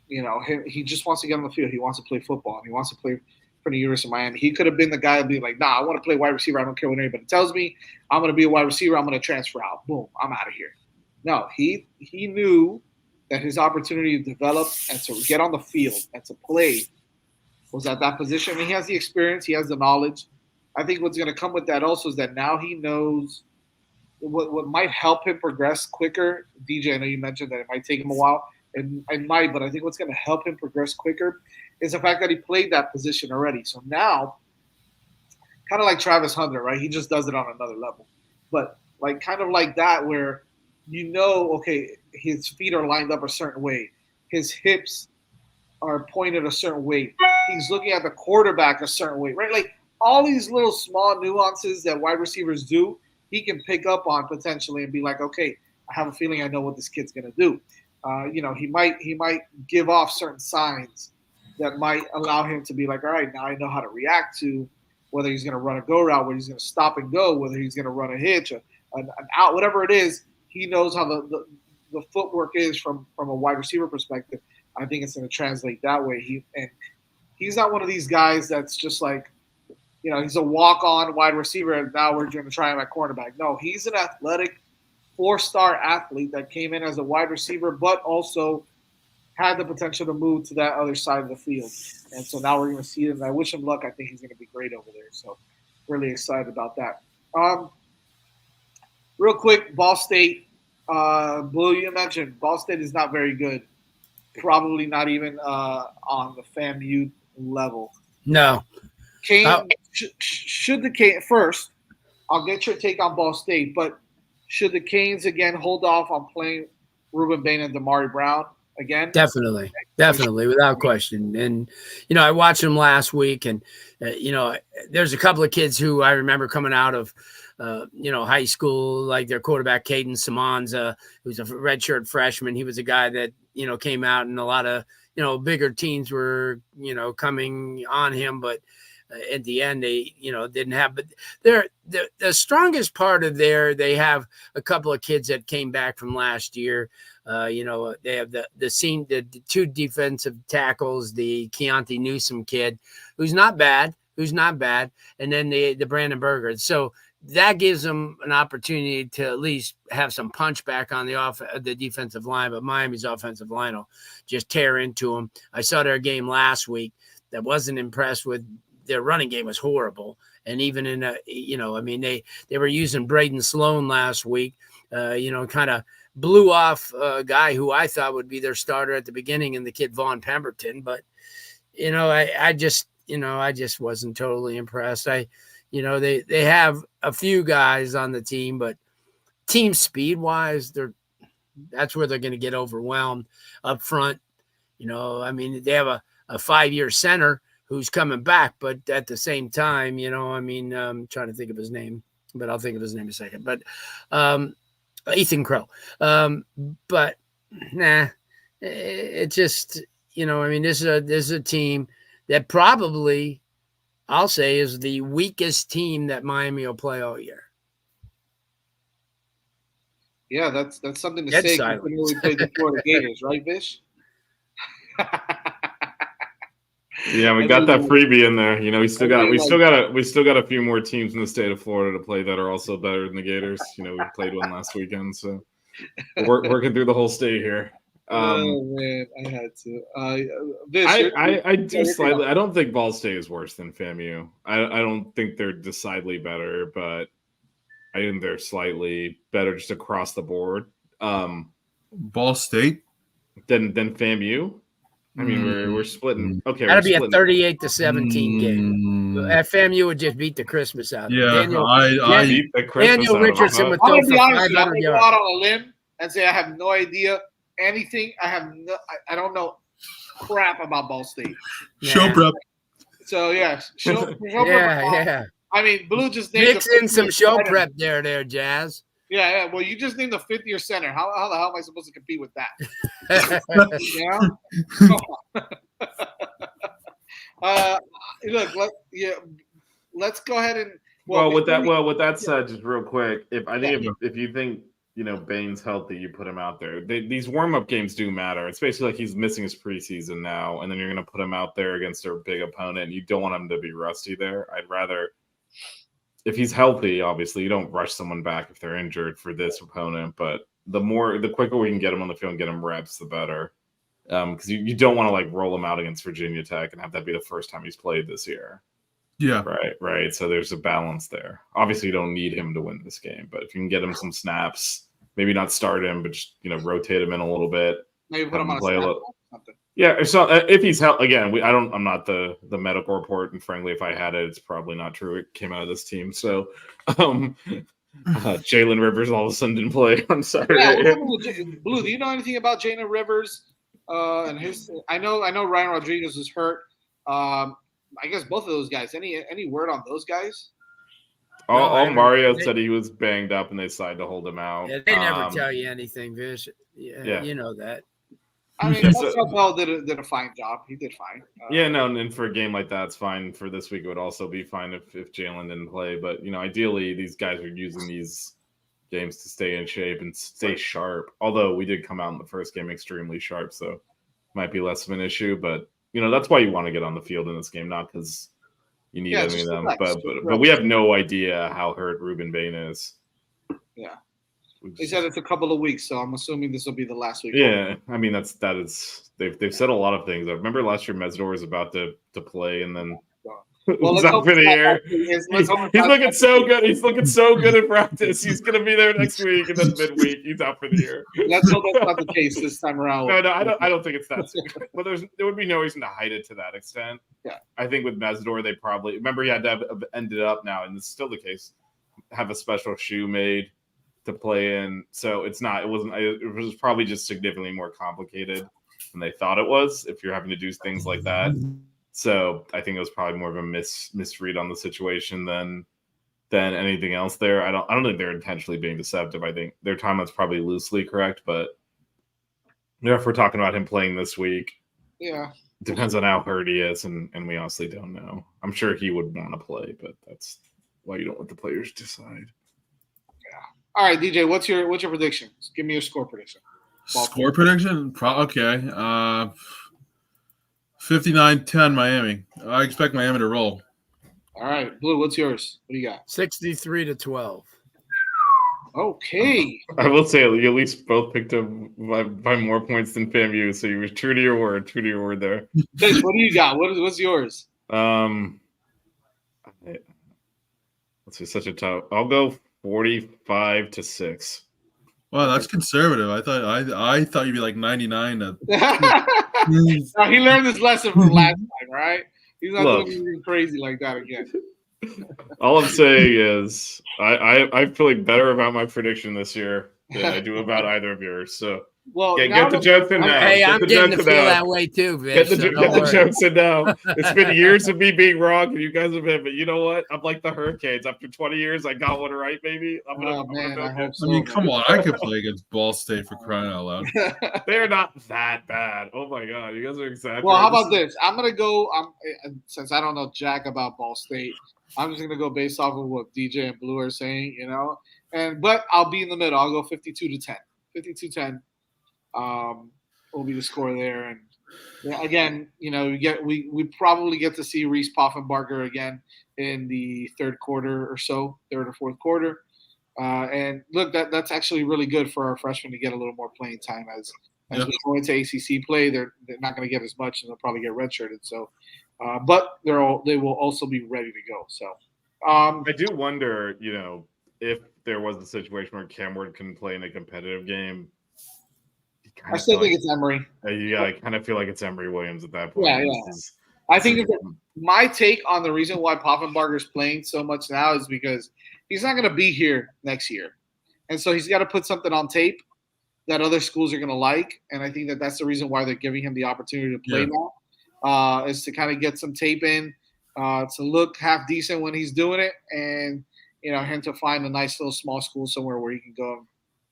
He just wants to get on the field. He wants to play football. He wants to play for the University of Miami. He could have been the guy to be like, nah, I want to play wide receiver. I don't care what anybody tells me. I'm going to be a wide receiver. I'm going to transfer out. Boom, I'm out of here. No, he knew that his opportunity to develop and to get on the field and to play was at that position. I mean, he has the experience. He has the knowledge. I think what's going to come with that also is that now he knows what might help him progress quicker. DJ, I know you mentioned that it might take him a while. And it might, but I think what's going to help him progress quicker is the fact that he played that position already. So now, kind of like Travis Hunter, right? He just does it on another level. But kind of like that where okay, his feet are lined up a certain way. His hips are pointed a certain way. He's looking at the quarterback a certain way, right? Like all these little small nuances that wide receivers do, he can pick up on potentially and be like, okay, I have a feeling I know what this kid's going to do. He might give off certain signs that might allow him to be like, all right, now I know how to react to whether he's going to run a go route, whether he's going to stop and go, whether he's going to run a hitch, an out, whatever it is. He knows how the footwork is from a wide receiver perspective. I think it's going to translate that way. He's not one of these guys that's just like, he's a walk-on wide receiver, and now we're going to try him at cornerback. No, he's an athletic, 4-star athlete that came in as a wide receiver, but also had the potential to move to that other side of the field. And so now we're going to see him. I wish him luck. I think he's going to be great over there. So really excited about that. Real quick, Ball State. Blue, you mentioned Ball State is not very good. Probably not even on the FAMU level. No. Should the Canes first? I'll get your take on Ball State, but should the Canes again hold off on playing Ruben Bain and Damari Brown again? Definitely, without question. And I watched them last week, and there's a couple of kids who I remember coming out of high school, like their quarterback Caden Simons, who's a redshirt freshman. He was a guy that came out, and a lot of bigger teams were coming on him, but at the end they didn't have. But they're the strongest part of they have a couple of kids that came back from last year. They have the two defensive tackles, the Keontae Newsome kid, who's not bad, and then the Brandon Berger. So that gives them an opportunity to at least have some punch back on the defensive line. But Miami's offensive line will just tear into them. I saw their game last week. That wasn't impressed with. Their running game was horrible. And even in they were using Braden Sloan last week, kind of blew off a guy who I thought would be their starter at the beginning, and the kid Vaughn Pemberton. But, I just wasn't totally impressed. They have a few guys on the team, but team speed wise, that's where they're going to get overwhelmed up front. They have a 5-year center who's coming back, but at the same time, I'm trying to think of his name, but I'll think of his name in a second. But Ethan Crow. But it just, this is a team that probably, I'll say, is the weakest team that Miami will play all year. Yeah, that's something to say when we played the Florida Gators, right, Vish? Yeah, we got that freebie in there. We still got a few more teams in the state of Florida to play that are also better than the Gators. We played one last weekend, so we're working through the whole state here. Oh man, I had to. Vish, I do slightly. I don't think Ball State is worse than FAMU. I don't think they're decidedly better, but I think they're slightly better just across the board. Ball State than FAMU. I mean, we're splitting. Okay, that'd be a 38-17 game. FAMU would just beat the Christmas out of yeah, Daniel, I beat the Christmas Daniel Richardson would throw for 500 I'm gonna go yards. out on a limb and say I have no idea anything. I don't know crap about Ball State. Show prep. So yeah, show prep. Yeah. I mean, Blue just named mix in some show prep there, Jazz. Yeah. Well, you just named the 5th-year center. How the hell am I supposed to compete with that? Look, let's go ahead and. With that said, just real quick, if you think Bain's healthy, you put him out there. These warm-up games do matter. It's basically like he's missing his preseason now, and then you're going to put him out there against a big opponent. And you don't want him to be rusty there. I'd rather. If he's healthy, obviously, you don't rush someone back if they're injured for this opponent. But the quicker we can get him on the field and get him reps, the better. Because you don't want to roll him out against Virginia Tech and have that be the first time he's played this year. Yeah. Right. So there's a balance there. Obviously, you don't need him to win this game, but if you can get him some snaps, maybe not start him, but just rotate him in a little bit. Maybe put him on play a little. Yeah, so if he's again, I'm not the medical report, and frankly, if I had it, it's probably not true. It came out of this team, so Jalen Rivers all of a sudden didn't play on Saturday. Yeah, Blue, do you know anything about Jalen Rivers and his? I know Ryan Rodriguez was hurt. I guess both of those guys. Any word on those guys? All Mario said he was banged up, and they decided to hold him out. Yeah, they never tell you anything, Vish. Yeah, you know that. I mean, Bell did a fine job. He did fine. And for a game like that, it's fine. For this week, it would also be fine if Jalen didn't play. But, ideally, these guys are using these games to stay in shape and stay sharp. Although we did come out in the first game extremely sharp, so might be less of an issue. But, that's why you want to get on the field in this game, not because you need any of them. But we have no idea how hurt Ruben Bain is. Yeah. They said it's a couple of weeks, so I'm assuming this will be the last week. Yeah, I mean they've said a lot of things. I remember last year Mesdor was about to play, and then he's out for the year. He's looking so good. He's looking so good in practice. He's going to be there next week, and then midweek he's out for the year. Let's hope that's not the case this time around. No, I don't think it's that. Well, there would be no reason to hide it to that extent. Yeah, I think with Mesdor they probably remember he had to have ended up now, and it's still the case. Have a special shoe made to play in, so it was probably just significantly more complicated than they thought it was if you're having to do things like that. So I think it was probably more of a misread on the situation than anything else there. I don't think they're intentionally being deceptive. I think their timeline's probably loosely correct, but if we're talking about him playing this week, yeah, it depends on how hurt he is, and we honestly don't know. I'm sure he would want to play, but that's why you don't let the players decide. All right, DJ, what's your prediction? Give me your score prediction. Score prediction? Okay. 59-10 Miami. I expect Miami to roll. All right, Blue, what's yours? What do you got? 63-12. Okay. I will say you at least both picked up by more points than FAMU, so you were true to your word. True to your word there. Fish, what do you got? What's yours? Let's see, such a tough. I'll go 45-6. Wow, that's conservative. I thought you'd be like 99. Now, he learned this lesson from last time, right? He's not doing anything crazy like that again. All I'm saying is I'm feeling better about my prediction this year than I do about either of yours. So well, get the jokes in now. Hey, I'm getting to feel now. that way too, Vish. Get the jokes in now. It's been years of me being wrong, and you guys have been. But you know what? I'm like the Hurricanes. After 20 years, I got one right, baby. I hope so. I mean, come on. I could play against Ball State for crying out loud. They're not that bad. Oh my god, you guys are exaggerating. Well, how about this? I'm gonna go. Since I don't know jack about Ball State, I'm just gonna go based off of what DJ and Blue are saying, but I'll be in the middle. I'll go 52-10. 52-10 will be the score there. And again, we probably get to see Reese Poffenbarger again in the third quarter or so, third or fourth quarter. And look, that's actually really good for our freshmen to get a little more playing time as we go into ACC play. They're not going to get as much, and they'll probably get redshirted. So. But they will also be ready to go. So I do wonder, if there was a situation where Cam Ward can play in a competitive game. I still think it's Emory. I kind of feel like it's Emory Williams at that point. Yeah. I think my take on the reason why Poffenbarger is playing so much now is because he's not going to be here next year, and so he's got to put something on tape that other schools are going to like. And I think that's the reason why they're giving him the opportunity to play now. Is to kind of get some tape in, to look half decent when he's doing it, and him to find a nice little small school somewhere where he can go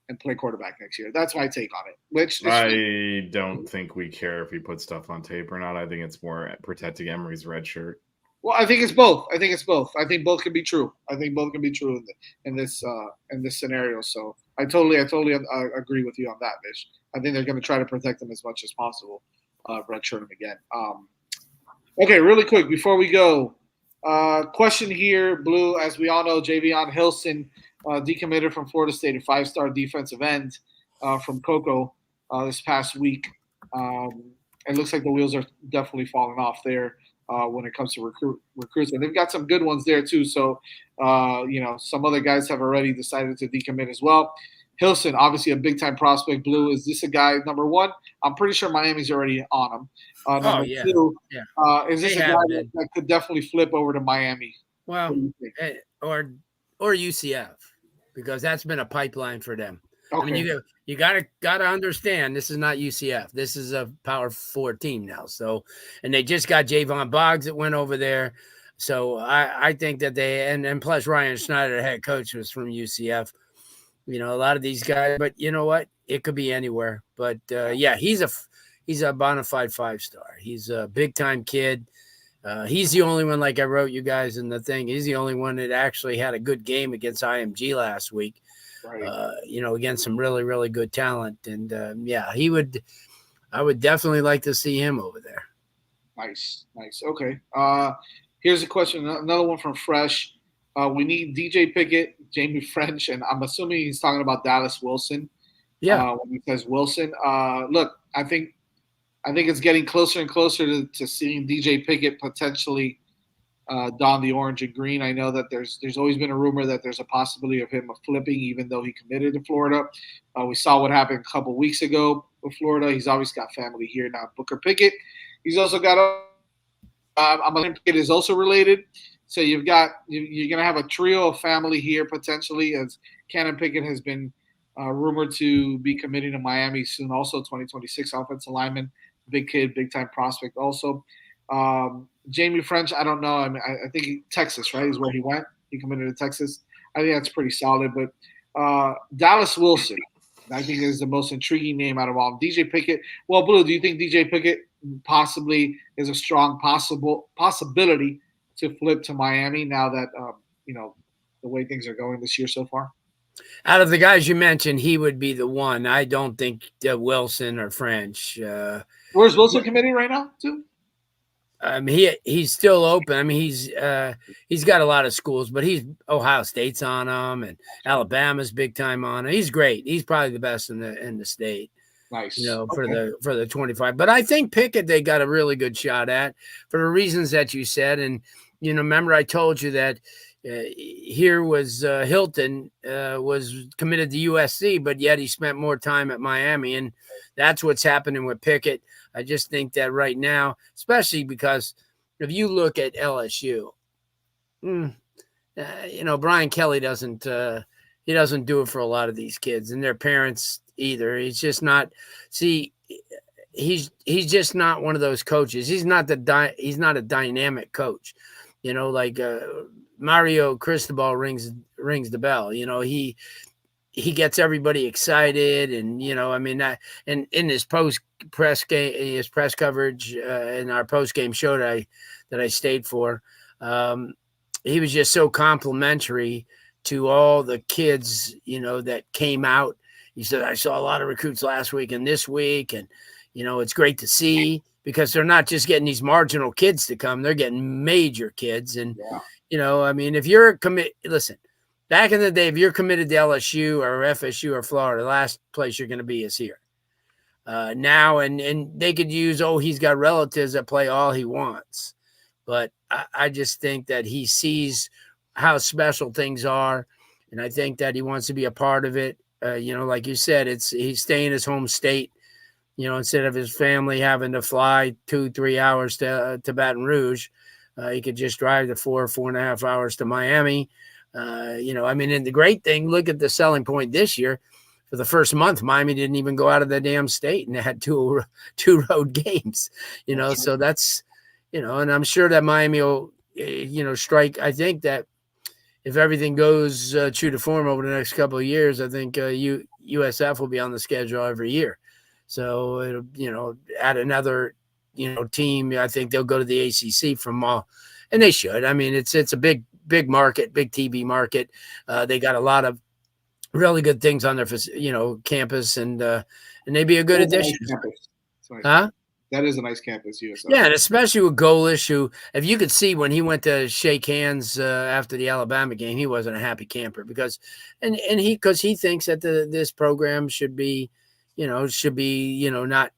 and play quarterback next year. That's my take on it. Which I don't think we care if he puts stuff on tape or not. I think it's more protecting Emory's red shirt. Well, I think it's both. I think both can be true. In this scenario. So I totally agree with you on that, Vish. I think they're going to try to protect him as much as possible. Redshirt him again. Okay, really quick before we go, question here, Blue. As we all know, Javion Hilson decommitted from Florida State, a 5-star defensive end from Cocoa this past week. It looks like the wheels are definitely falling off there when it comes to recruits, and they've got some good ones there too. So, some other guys have already decided to decommit as well. Hilson, obviously a big-time prospect. Blue, is this a guy, number one? I'm pretty sure Miami's already on him. Number two, is this a guy that could definitely flip over to Miami? Well, or UCF, because that's been a pipeline for them. Okay. I mean, you gotta understand, this is not UCF. This is a Power 4 team now. So, and they just got Javon Boggs that went over there. So I think that and plus Ryan Schneider, the head coach, was from UCF. A lot of these guys, but you know what? It could be anywhere. But he's a bona fide 5-star. He's a big time kid. He's the only one, like I wrote you guys in the thing. He's the only one that actually had a good game against IMG last week. Right. Against some really, really good talent. And I would definitely like to see him over there. Nice. Okay. Here's a question. Another one from Fresh. We need DJ Pickett, Jamie French, and I'm assuming he's talking about Dallas Wilson. Yeah. When he says Wilson, look, I think it's getting closer and closer to seeing DJ Pickett potentially don the orange and green. I know that there's always been a rumor that there's a possibility of him flipping, even though he committed to Florida. We saw what happened a couple weeks ago with Florida. He's obviously got family here now. Booker Pickett. He's also got Pickett is also related. So you're going to have a trio of family here potentially, as Cannon Pickett has been rumored to be committing to Miami soon. Also, 2026 offensive lineman, big kid, big time prospect. Also, Jamie French, I don't know. I mean, I think Texas, right, is where he went. He committed to Texas. I think that's pretty solid. But Dallas Wilson, I think, is the most intriguing name out of all. DJ Pickett. Well, Blue, do you think DJ Pickett possibly is a strong possibility to flip to Miami now that the way things are going this year so far? Out of the guys you mentioned, he would be the one. I don't think Wilson or French. Where's Wilson committed right now, too? I mean, he's still open. I mean, he's got a lot of schools, but Ohio State's on him, and Alabama's big time on him. He's great. He's probably the best in the state. Nice. You know, for Okay. the 25. But I think Pickett they got a really good shot at for the reasons that you said. And you know, remember I told you that here was Hilton was committed to USC, but yet he spent more time at Miami, and that's what's happening with Pickett. I just think that right now, especially because if you look at LSU, you know, Brian Kelly doesn't he doesn't do it for a lot of these kids and their parents either. He's just not. See, he's just not one of those coaches. He's not he's not a dynamic coach. You know, like Mario Cristobal rings the bell. You know, he gets everybody excited, and you know, I mean, and in his press coverage in our post game show that I stayed for, he was just so complimentary to all the kids, you know, that came out. He said, I saw a lot of recruits last week and this week, and you know, it's great to see because they're not just getting these marginal kids to come; they're getting major kids, and you know, I mean, if you're listen. Back in the day, if you're committed to LSU or FSU or Florida, the last place you're going to be is here. Now, and they could use, he's got relatives that play all he wants. But I just think that he sees how special things are, and I think that he wants to be a part of it. You know, like you said, he's staying in his home state, you know, instead of his family having to fly 2-3 hours to Baton Rouge. He could just drive the 4.5 hours to Miami. You know, I mean, and the great thing, look at the selling point this year. For the first month, Miami didn't even go out of the damn state, and they had two road games, you know, so that's, you know, and I'm sure that Miami will, you know, strike. I think that if everything goes true to form over the next couple of years, I think USF will be on the schedule every year. So, it'll, you know, add another, you know, team. I think they'll go to the ACC from all, and they should. I mean, it's a big market, big TV market. They got a lot of really good things on their, you know, campus, and they'd be a good addition. Nice. Huh? That is a nice campus, USF. Yeah, and especially with Golish, who, if you could see when he went to shake hands after the Alabama game, he wasn't a happy camper because he thinks that this program should be, you know, not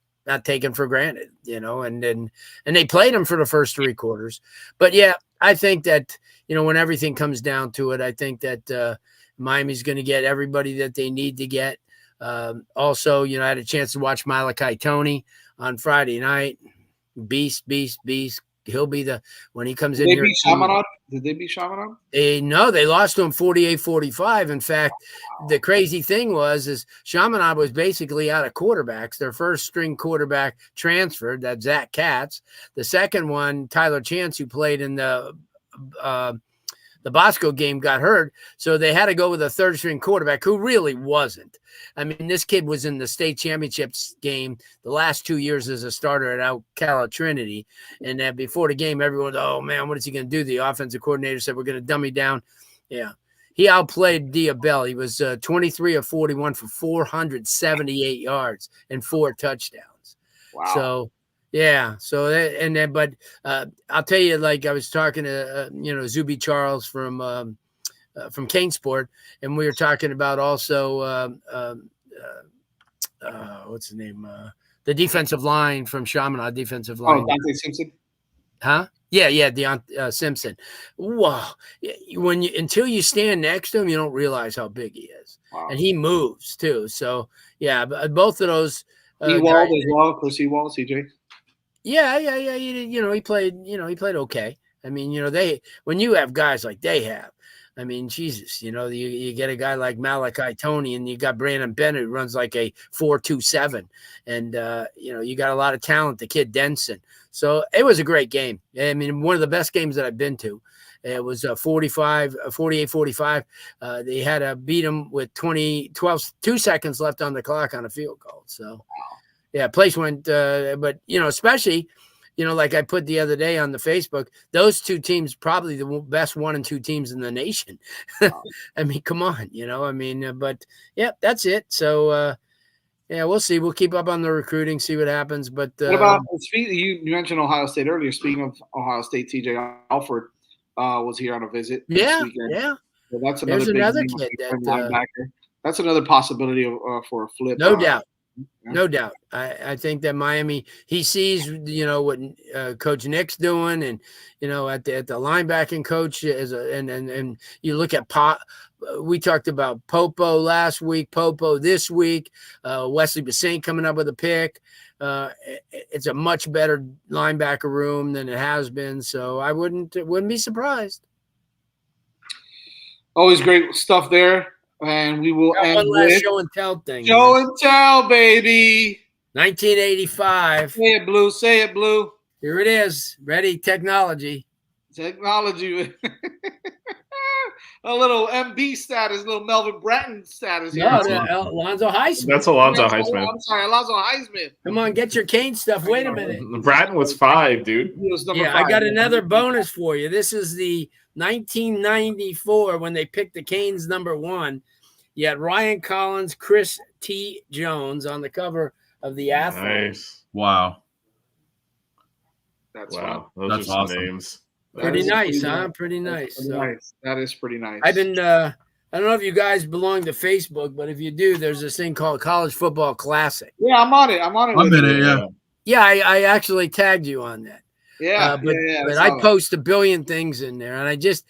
taken for granted, you know, and they played him for the first 3 quarters. But yeah, I think that, you know, when everything comes down to it, I think that Miami's going to get everybody that they need to get. Also, you know, I had a chance to watch Malachi Toney on Friday night. Beast. He'll be when he comes in here. Did they beat Chaminade? No, they lost to him 48-45. In fact, the crazy thing is Chaminade was basically out of quarterbacks. Their first string quarterback transferred, that's Zach Katz. The second one, Tyler Chance, who played in the Bosco game, got hurt. So they had to go with a third string quarterback who really wasn't. I mean, this kid was in the state championships game the last 2 years as a starter at Ocala Trinity. And then before the game, everyone, oh man, what is he going to do? The offensive coordinator said, we're going to dummy down. Yeah. He outplayed Diabell. He was 23 of 41 for 478 yards and 4 touchdowns. Wow. So, yeah. So, but I'll tell you, like I was talking to, you know, Zuby Charles from Kane Sport, and we were talking about also, what's the name? The defensive line from Chaminade, defensive line. Oh, Dante Simpson? Huh? Yeah, Deion Simpson. Wow. Until you stand next to him, you don't realize how big he is. Wow. And he moves too. So, yeah, both of those. Ewald as well, Chris Ewald, CJ. Yeah. He played okay. I mean, you know, when you have guys like they have, I mean, Jesus, you know, you get a guy like Malachi Toney, and you got Brandon Bennett who runs like a 4.27, and you know, you got a lot of talent. The kid Denson. So it was a great game. I mean, one of the best games that I've been to. It was 48-45. They had to beat them with 2 seconds left on the clock on a field goal. So, yeah, place went. But you know, especially, you know, like I put the other day on the Facebook, those 2 teams probably the best 1 and 2 teams in the nation. I mean, come on, you know. I mean, but yeah, that's it. So, Yeah, we'll see. We'll keep up on the recruiting, see what happens. But What about you mentioned Ohio State earlier? Speaking of Ohio State, TJ Alford was here on a visit this weekend. Yeah. So that's There's another name, kid linebacker. That's another possibility for a flip. No doubt. No doubt. I think that Miami, he sees, what Coach Nick's doing, and at the linebacking coach and you look at we talked about Popo last week, Popo this week, Wesley Bassane coming up with a pick. It's a much better linebacker room than it has been, so I wouldn't be surprised. Always great stuff there. And we will end one last with show and tell thing. Show and tell, baby. 1985. Say it, Blue. Say it, Blue. Here it is. Ready? Technology. Technology. A little MB status, a little Melvin Bratton status here. No, Alonzo Highsmith. That's Alonzo Highsmith. I'm sorry, Alonzo Highsmith. Come on, get your Kane stuff. Wait a minute. Bratton was 5, dude. He was number 5. I got another bonus for you. This is the 1994 when they picked the Canes number 1. You had Ryan Collins, Chris T. Jones on the cover of the Athlete. Nice. Wow. That's wow. fun. Those That's are some awesome. names. Pretty nice, huh? Pretty nice. Nice. That is pretty nice. I've been I don't know if you guys belong to Facebook, but if you do, there's this thing called College Football Classic. Yeah, I'm on it. I'm on it. I'm in it, yeah. Yeah, I actually tagged you on that. Yeah, but I post a billion things in there, and I just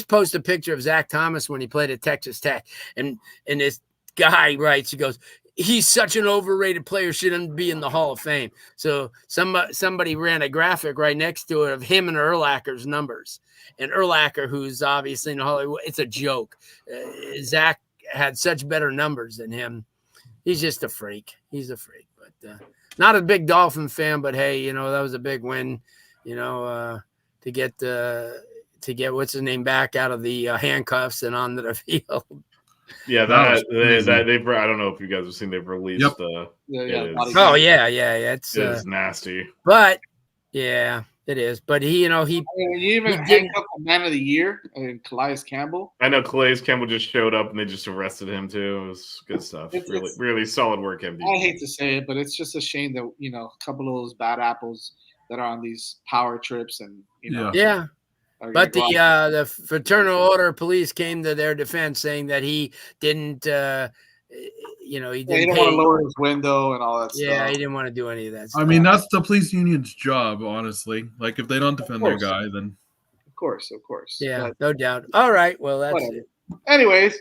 posted a picture of Zach Thomas when he played at Texas Tech, and this guy writes, he goes, he's such an overrated player, shouldn't be in the Hall of Fame. So somebody ran a graphic right next to it of him and Urlacher's numbers, and Urlacher, who's obviously in the Hall, it's a joke. Zach had such better numbers than him. He's just a freak. He's a freak, but not a big Dolphin fan. But hey, that was a big win. To get what's his name back out of the handcuffs and onto the field. Yeah, they've. I don't know if you guys have seen. They've released the. Oh yeah. It's nasty. But yeah, it is. But he you even handcuffed the Man of the Year and Calais Campbell. I know Calais Campbell just showed up and they just arrested him too. It was good stuff. Really solid work, MD. I hate to say it, but it's just a shame that a couple of those bad apples that are on these power trips and yeah. But the Fraternal Order of Police came to their defense, saying that he didn't, he didn't. He didn't want to lower his window and all that stuff. Yeah, he didn't want to do any of that stuff. I mean, that's the police union's job, honestly. Like, if they don't defend their guy, then of course. Yeah, no doubt. All right, well, that's it. Anyways,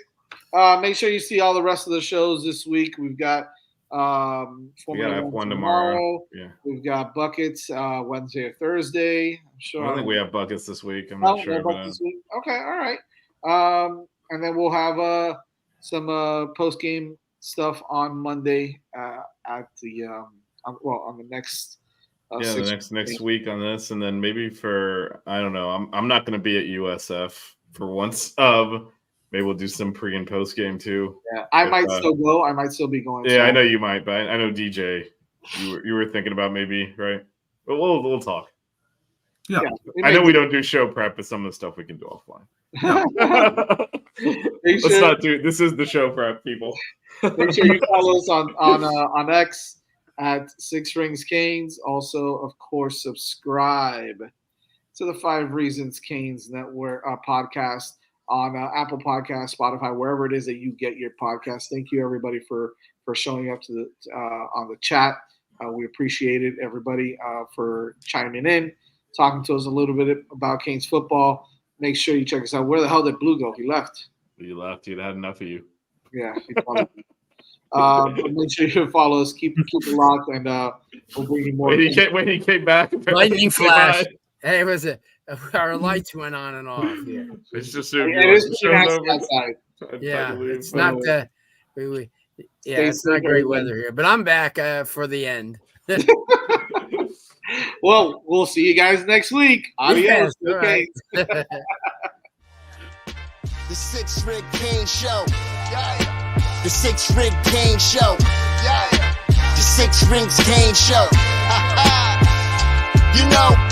make sure you see all the rest of the shows this week. We've got F1 tomorrow. Yeah, we've got buckets Wednesday or Thursday. I'm sure. I don't think we have buckets this week. I'm not sure. This week. Okay, all right. And then we'll have some post game stuff on Monday at the on the next. The next week on this, and then maybe for I don't know. I'm not going to be at USF for once. Maybe we'll do some pre and post game too. Yeah, I might still go. I might still be going. Yeah, I know you might, but I know DJ, you were thinking about maybe, right? But we'll talk. Yeah, I know we don't do show prep, but some of the stuff we can do offline. Let's not do. This is the show prep, people. Make sure you follow us on X at 6 Rings Canes. Also, of course, subscribe to the 5 Reasons Canes Network podcast. On Apple Podcasts, Spotify, wherever it is that you get your podcast. Thank you, everybody, for showing up to the on the chat. We appreciate it, everybody, for chiming in, talking to us a little bit about Canes football. Make sure you check us out. Where the hell did Blue go? He left. He left. He'd had enough of you. Yeah. Make sure you follow us. Keep it locked, and we'll bring you more. When he came back, lightning flash. Hey, was it? Our lights went on and off here. It's just it is nice outside. Yeah, it's not it's not great weather here, but I'm back for the end. Well, we'll see you guys next week. Adios. Yes, okay. right. The 6 Rig Kane Show. Yeah. The 6 Rig Kane Show. Yeah. The 6 Rings Kane Show. You know.